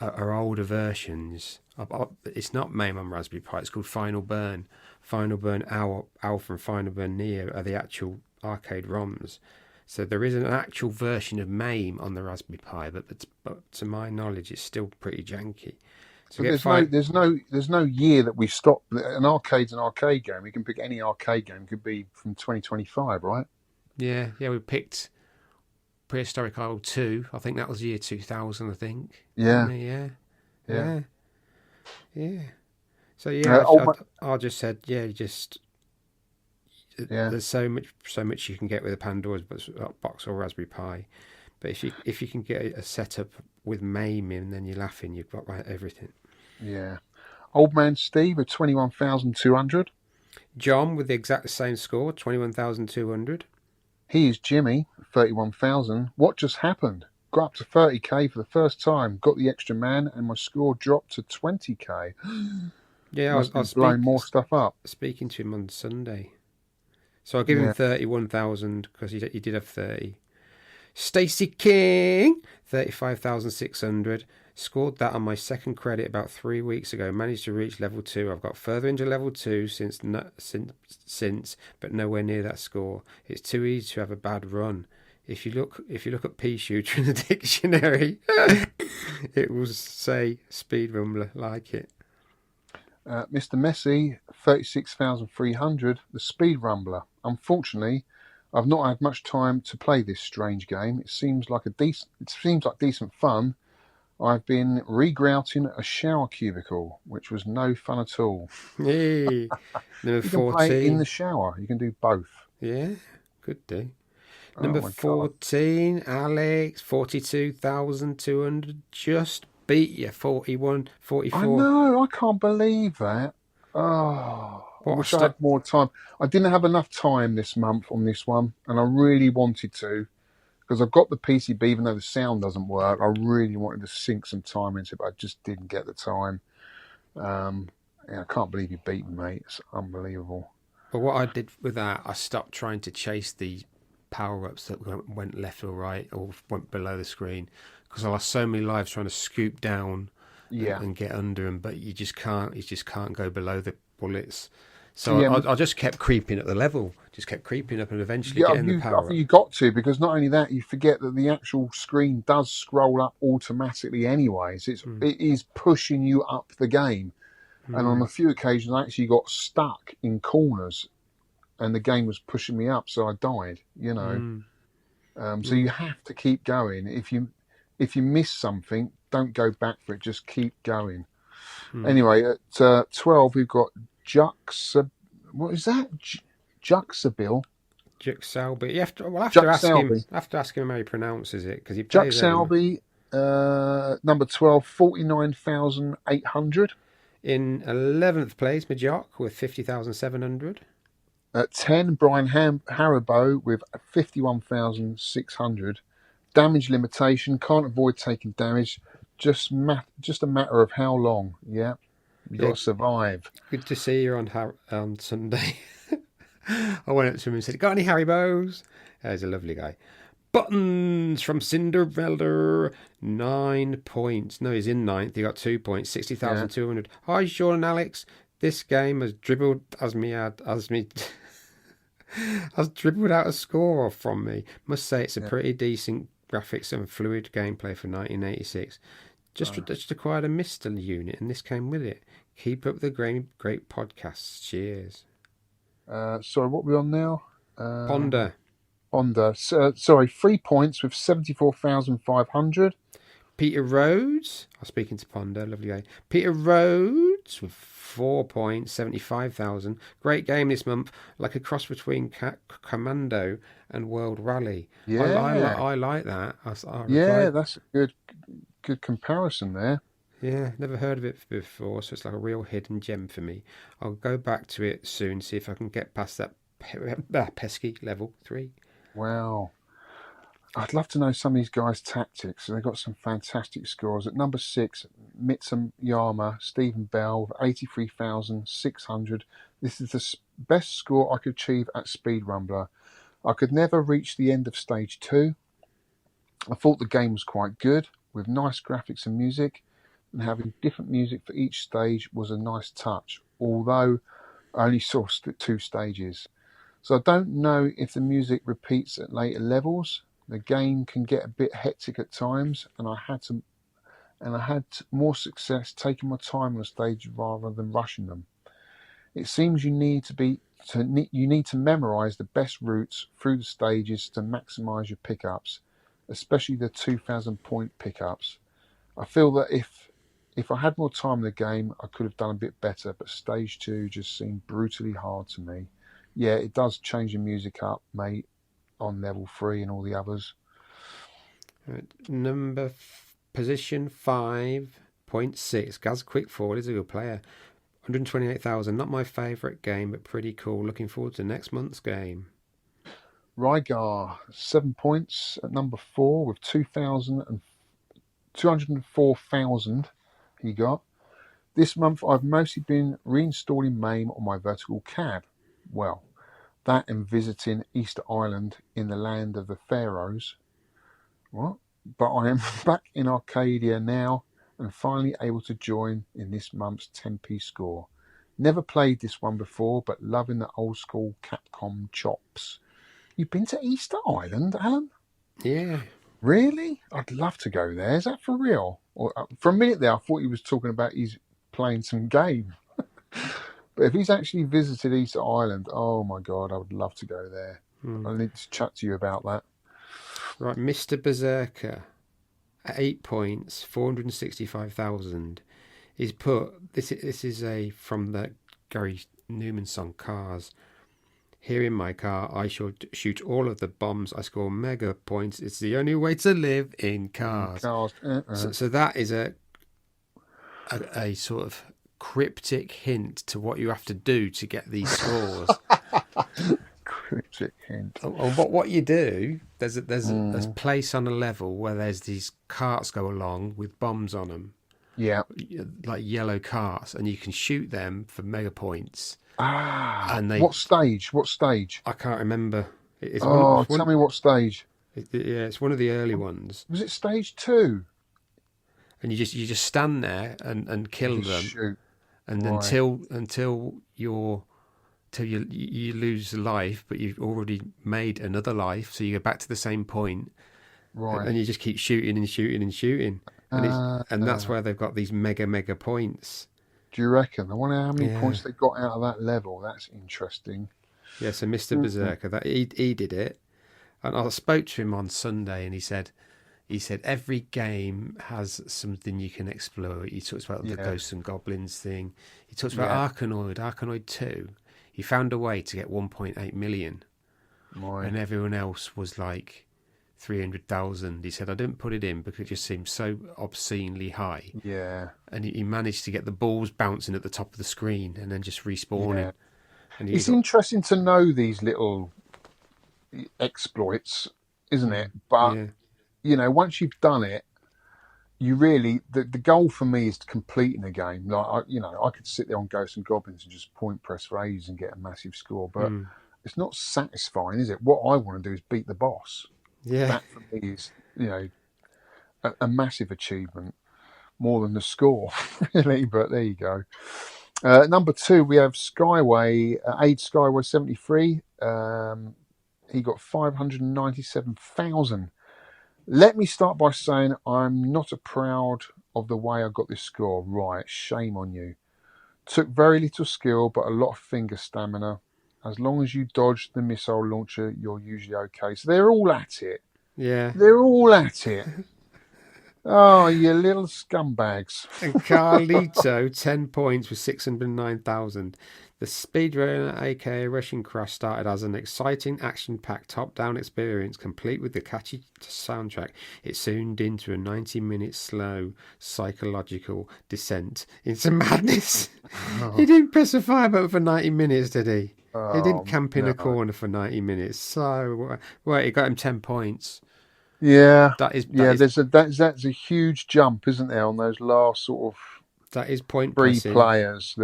are older versions. It's not MAME on Raspberry Pi. It's called Final Burn. Final Burn Alpha and Final Burn Neo are the actual arcade ROMs. So there is an actual version of MAME on the Raspberry Pi, but to my knowledge, it's still pretty janky. So there's no year that we stop. An arcade's an arcade game. We can pick any arcade game. It could be from 2025, right? Yeah. We picked Prehistoric Isle 2. I think that was year 2000. I think. Yeah. Yeah. So yeah, Oh, I just said, yeah, yeah, there's so much you can get with a Pandora's box or Raspberry Pi, but if you can get a setup with MAME in, then you're laughing. You've got like everything. yeah. Old man Steve at 21,200. John with the exact same score, 21,200. He is Jimmy, 31,000. What just happened? Got up to 30k for the first time. Got the extra man, and my score dropped to 20k. Yeah, Must be blowing more stuff up. Speaking to him on Sunday. So I'll give him Yeah. 31,000 because he did have 30. Stacey King, 35,600. Scored that on my second credit about 3 weeks ago. Managed to reach level 2. I've got further into level 2 since, but nowhere near that score. It's too easy to have a bad run. If you look at pea shooter in the dictionary, it will say speed rumbler like it. Mr. Messi, 36,300. The speed rumbler. Unfortunately, I've not had much time to play this strange game. It seems like decent fun. I've been regrouting a shower cubicle, which was no fun at all. Hey, number You can 14. play in the shower. You can do both. Yeah, good day. Oh Number my God. 14, Alex, 42,200. Just beat you, 41, 44. I know. I can't believe that. Oh, I wish I had more time. I didn't have enough time this month on this one, and I really wanted to, because I've got the PCB, even though the sound doesn't work. I really wanted to sink some time into it, but I just didn't get the time. Yeah, I can't believe you beat me, mate. It's unbelievable. But what I did with that, I stopped trying to chase the power-ups that went left or right or went below the screen, because I lost so many lives trying to scoop down and get under them, but you just can't go below the bullets. So yeah, I just kept creeping up the level, just kept creeping up and eventually getting the power up. You got to, because not only that, you forget that the actual screen does scroll up automatically anyways. It is pushing you up the game. And on a few occasions I actually got stuck in corners and the game was pushing me up, so I died, you know. So you have to keep going. If you miss something, don't go back for it, just keep going. Anyway, at 12 we've got what is that? Juxabil. Juxalby. You have to ask him how he pronounces it, because he plays Juxalby, number 12, 49,800. In 11th place, Majock with 50,700. At 10, Brian Haribo with 51,600. Damage limitation, can't avoid taking damage. Just a matter of how long. Yeah, you got to survive. Good to see you on Sunday. I went up to him and said, "Got any Haribos?" He's a lovely guy. Buttons from Cinderella, 9 points. No, he's in 9th. He got 2 points, 60,200. Hi, Shaun and Alex. This game has dribbled has dribbled out a score from me. Must say it's a pretty decent graphics and fluid gameplay for 1986. Just acquired a Mr. unit, and this came with it. Keep up the great podcasts. Cheers. Sorry, what are we on now? Ponder. Sorry, 3 points with 74,500. Peter Rhodes. I was speaking to Ponder, lovely guy. Peter Rhodes with 4 points, 75,000. Great game this month, like a cross between Commando and World Rally. Yeah, I like that. That's a good comparison there. Yeah, never heard of it before, so it's like a real hidden gem for me. I'll go back to it soon, see if I can get past that pesky level 3. Wow. I'd love to know some of these guys' tactics. They've got some fantastic scores. At number 6, Mitsuyama, Stephen Bell, with 83,600. This is the best score I could achieve at Speed Rumbler. I could never reach the end of stage 2. I thought the game was quite good, with nice graphics and music, and having different music for each stage was a nice touch, although I only saw 2 stages. So I don't know if the music repeats at later levels. The game can get a bit hectic at times, and I had more success taking my time on the stage rather than rushing them. It seems you need to memorize the best routes through the stages to maximize your pickups, especially the 2,000 point pickups. I feel that if If I had more time in the game, I could have done a bit better, but stage 2 just seemed brutally hard to me. Yeah, it does change the music up, mate, on level 3 and all the others. Right, position 5.6. Gaz Quickfall is a good player. 128,000. Not my favourite game, but pretty cool. Looking forward to next month's game. Rygar, 7 points at number 4 with 204,000 he got. This month I've mostly been reinstalling MAME on my vertical cab. Well, that and visiting Easter Island in the land of the Pharaohs. What? But I am back in Arcadia now and finally able to join in this month's 10p score. Never played this one before, but loving the old school Capcom chops. You've been to Easter Island, Alan? Yeah. Really? I'd love to go there. Is that for real? Or, for a minute there, I thought he was talking about he's playing some game. But if he's actually visited Easter Island, oh my God, I would love to go there. I need to chat to you about that. Right, Mr. Berserker, at 8 points, 465,000. He's put, this is from the Gary Newman song, Cars. Here in my car, I shall shoot all of the bombs. I score mega points. It's the only way to live in cars. So that is a sort of cryptic hint to what you have to do to get these scores. Cryptic hint. And what you do, there's a place on a level where there's these carts go along with bombs on them. Yeah. Like yellow carts, and you can shoot them for mega points. And what stage? I can't remember. Tell me what stage. It's one of the early ones. Was it stage 2? And you just stand there and kill them, shoot. And until you lose life, but you've already made another life, so you go back to the same point, right? And you just keep shooting and shooting and shooting, and that's where they've got these mega points. Do you reckon? I wonder how many points they got out of that level. That's interesting. Yeah, so Mr. Berserker, that he did it, and I spoke to him on Sunday, and he said every game has something you can explore. He talks about the Ghosts and Goblins thing. He talks about Arkanoid 2. He found a way to get 1.8 million, and everyone else was like 300,000. He said, I didn't put it in because it just seemed so obscenely high. Yeah. And he managed to get the balls bouncing at the top of the screen and then just respawning. Yeah. And it's interesting to know these little exploits, isn't it? But, once you've done it, you really, the goal for me is completing a game. Like, I could sit there on Ghosts and Goblins and just point press for ages and get a massive score, but it's not satisfying, is it? What I want to do is beat the boss. Yeah. That for me is, a massive achievement, more than the score, really. But there you go. Number 2, we have Skyway, Age Skyway 73. He got 597,000. Let me start by saying I'm not proud of the way I got this score. Right, shame on you. Took very little skill, but a lot of finger stamina. As long as you dodge the missile launcher, you're usually okay. So they're all at it. Yeah. They're all at it. Oh, you little scumbags. And Carlito, 10 points with 609,000. The Speedrunner, aka Russian Crash, started as an exciting, action-packed, top-down experience, complete with the catchy soundtrack. It soon into a 90-minute slow, psychological descent into madness. He didn't press a fire button for 90 minutes, did he? He didn't camp in a corner for 90 minutes. So, he got him 10 points. Yeah. That's a huge jump, isn't there, on those last sort of... That is point 3 pressing. players,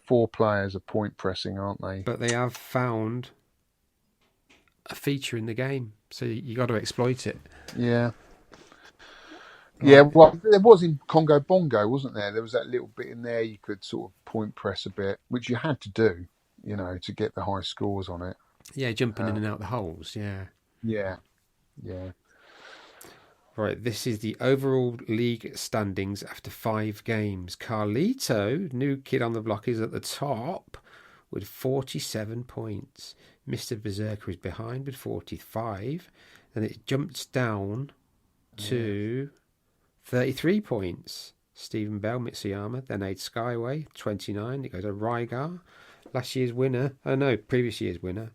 4 players are point pressing, aren't they? But they have found a feature in the game, so you got to exploit it. Yeah. Yeah, well, there was in Congo Bongo, wasn't there? There was that little bit in there you could sort of point press a bit, which you had to do, to get the high scores on it. Yeah, jumping in and out the holes, yeah. Yeah. Right, this is the overall league standings after 5 games. Carlito, new kid on the block, is at the top with 47 points. Mr. Berserker is behind with 45. Then it jumps down to 33 points. Stephen Bell, Mitsuyama. Then Aid Skyway, 29. It goes to Rygar. Last year's winner. Oh no, previous year's winner.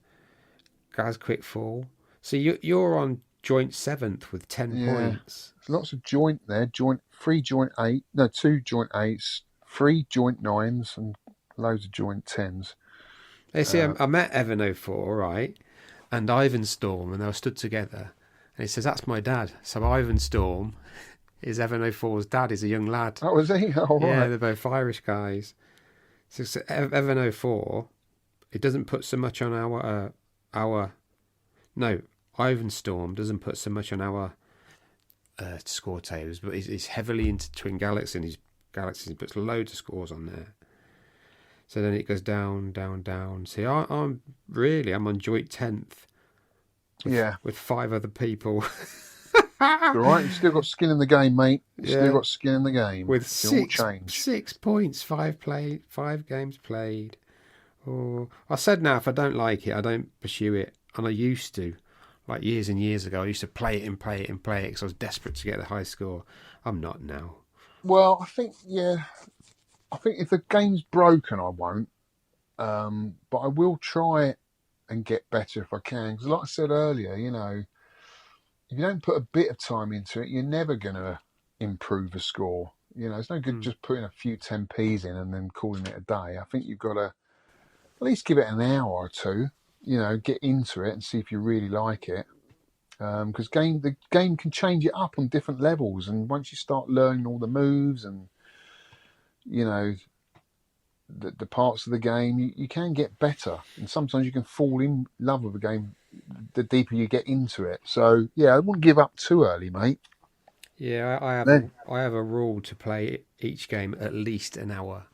Gaz Quickfall. So you're on joint 7th with 10 points. There's lots of joint there. Three joint 8. No, 2 joint 8s. 3 joint 9s and loads of joint 10s. You see, I met Evan 04, right? And Ivan Storm, and they were stood together. And he says, that's my dad. So Ivan Storm is Evan 04's dad. He's a young lad. Oh, was he? Oh, right. Yeah, they're both Irish guys. So Evan 04, it doesn't put so much on our... No, Ivan Storm doesn't put so much on our score tables, but he's heavily into Twin Galaxies. He puts loads of scores on there. So then it goes down, down, down. See, I'm on joint 10th. With 5 other people. All right, you've still got skin in the game, mate. Still got skin in the game. With all change. 6 points, 5 games played. Oh, I said now, if I don't like it, I don't pursue it. And I used to. Like years and years ago, I used to play it because I was desperate to get the high score. I'm not now. Well, I think if the game's broken, I won't. But I will try it and get better if I can. Because like I said earlier, if you don't put a bit of time into it, you're never going to improve a score. It's no good just putting a few 10p's in and then calling it a day. I think you've got to at least give it an hour or two, get into it and see if you really like it. Because the game can change it up on different levels. And once you start learning all the moves and, the parts of the game, you can get better. And sometimes you can fall in love with a game the deeper you get into it. So, I wouldn't give up too early, mate. Yeah, I have a rule to play each game at least an hour.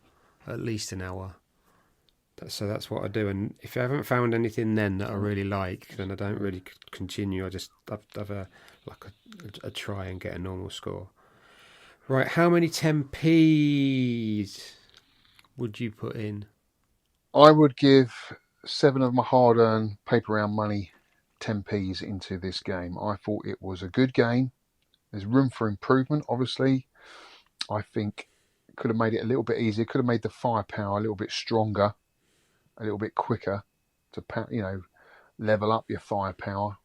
So that's what I do. And if I haven't found anything then that I really like, then I don't really continue. I just have a try and get a normal score. Right, how many 10p's would you put in? I would give 7 of my hard-earned paper round money 10p's into this game. I thought it was a good game. There's room for improvement, obviously. I think could have made it a little bit easier. Could have made the firepower a little bit stronger, a little bit quicker to, level up your firepower.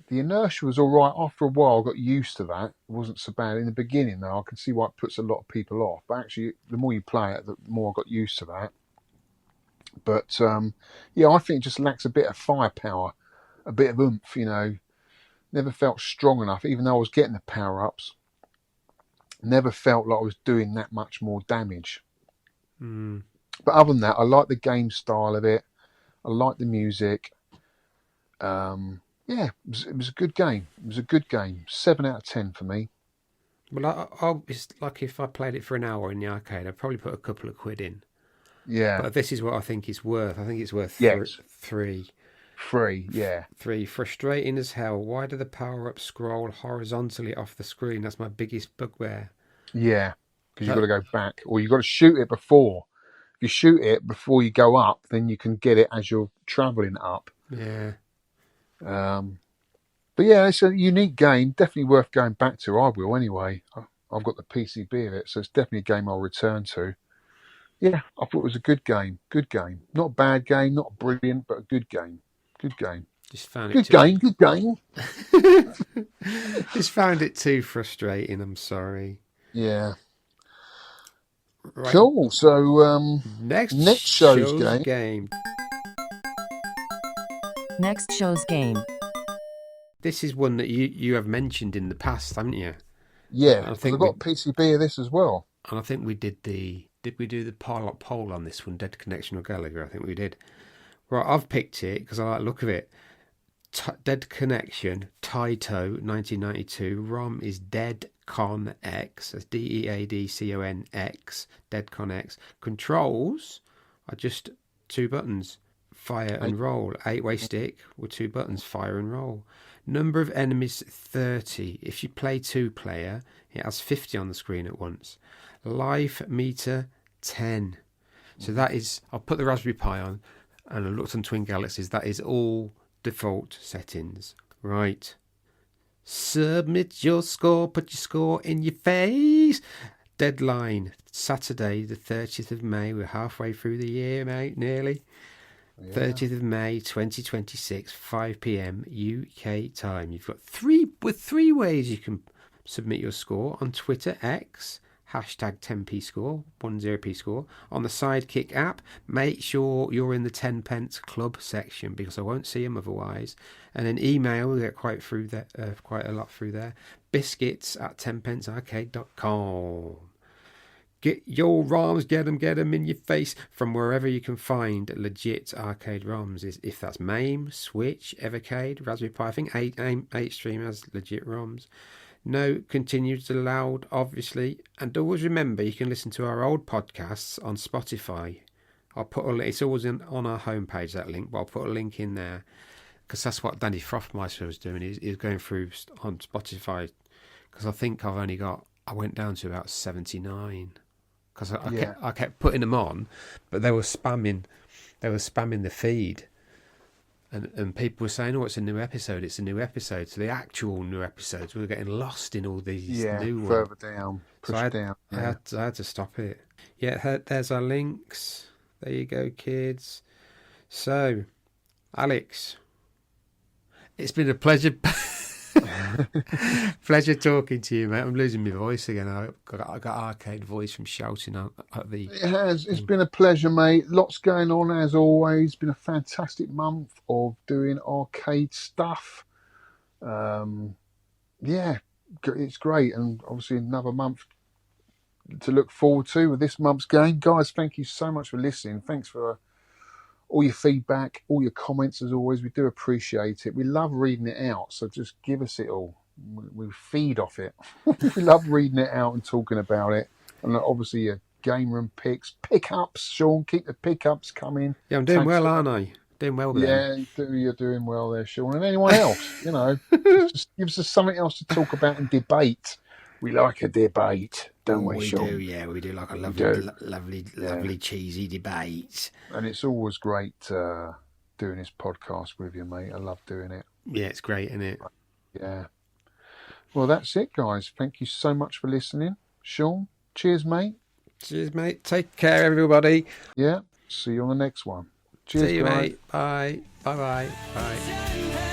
The inertia was all right. After a while, I got used to that. It wasn't so bad. In the beginning, though, I can see why it puts a lot of people off. But actually, the more you play it, the more I got used to that. But, I think it just lacks a bit of firepower, a bit of oomph, Never felt strong enough, even though I was getting the power-ups. Never felt like I was doing that much more damage. But other than that, I like the game style of it. I like the music. It was a good game. 7 out of 10 for me. Well, it's like if I played it for an hour in the arcade, I'd probably put a couple of quid in. Yeah. But this is what I think it's worth. I think it's worth 3. 3, yeah. 3. Frustrating as hell. Why do the power-ups scroll horizontally off the screen? That's my biggest bugbear. Yeah, because you've got to go back. Or you've got to shoot it before. If you shoot it before you go up, then you can get it as you're travelling up. Yeah. But it's a unique game. Definitely worth going back to. I will anyway. I've got the PCB of it, so it's definitely a game I'll return to. Yeah, I thought it was a good game. Good game. Not a bad game, not brilliant, but a good game. Good game. Just found Good game. Just found it too frustrating. I'm sorry. Yeah. Right. Cool. So next show's game. Next show's game. This is one that you have mentioned in the past, haven't you? Yeah, I've got PCB of this as well. And I think we did we do the poll on this one, Dead Connection or Gallagher? I think we did. Right, I've picked it because I like the look of it. Dead Connection, Taito, 1992. ROM is deadconx. That's DEADCONX. Deadconx. Controls are just 2 buttons. Fire and roll. 8-way stick with 2 buttons. Fire and roll. Number of enemies 30. If you play 2-player, it has 50 on the screen at once. Life meter 10. So that is, I'll put the Raspberry Pi on and I looked on Twin Galaxies. That is all default settings. Right. Submit your score, put your score in your face. Deadline, Saturday, the 30th of May. We're halfway through the year, mate, nearly. Yeah. 30th of May, 2026, 5 p.m. UK time. You've got three ways you can submit your score: on Twitter, X, hashtag 10p score, 10p score. On the Sidekick app, make sure you're in the 10 pence club section because I won't see them otherwise. And then email, we'll get quite a lot through there. Biscuits at 10pencearcade.com. Get your ROMs, get them in your face from wherever you can find legit arcade ROMs. If that's MAME, Switch, Evercade, Raspberry Pi. I think Antstream has legit ROMs. No continues allowed, obviously. And always remember, you can listen to our old podcasts on Spotify. It's always on our homepage, that link, but I'll put a link in there because that's what Danny Frothmeister was doing. He's going through on Spotify because I think I went down to about 79 because I kept putting them on, but they were spamming the feed. And people were saying, it's a new episode, it's a new episode. So the actual new episodes, we were getting lost in all these new ones. Further down, down. I had to stop it. Yeah, there's our links. There you go, kids. So, Alex, it's been a pleasure. Pleasure talking to you, mate. I'm losing my voice again. I got arcade voice from shouting at the... It has. It's been a pleasure, mate. Lots going on, as always. Been a fantastic month of doing arcade stuff. Yeah, it's great. And obviously another month to look forward to with this month's game. Guys, thank you so much for listening. Thanks for all your feedback, all your comments, as always. We do appreciate it. We love reading it out, so just give us it all. We feed off it. We love reading it out and talking about it. And obviously your game room pickups, Shaun, keep the pickups coming. Yeah, I'm doing well, aren't I? Doing well with them. Yeah, you're doing well there, Shaun. And anyone else, just gives us something else to talk about and debate. We like a debate, don't we, Shaun? We do like a lovely cheesy debate. And it's always great doing this podcast with you, mate. I love doing it. Yeah, it's great, isn't it? Yeah. Well, that's it, guys. Thank you so much for listening. Shaun, cheers, mate. Cheers, mate. Take care, everybody. Yeah. See you on the next one. Cheers, See you, guys. mate. Bye. Bye-bye. Bye.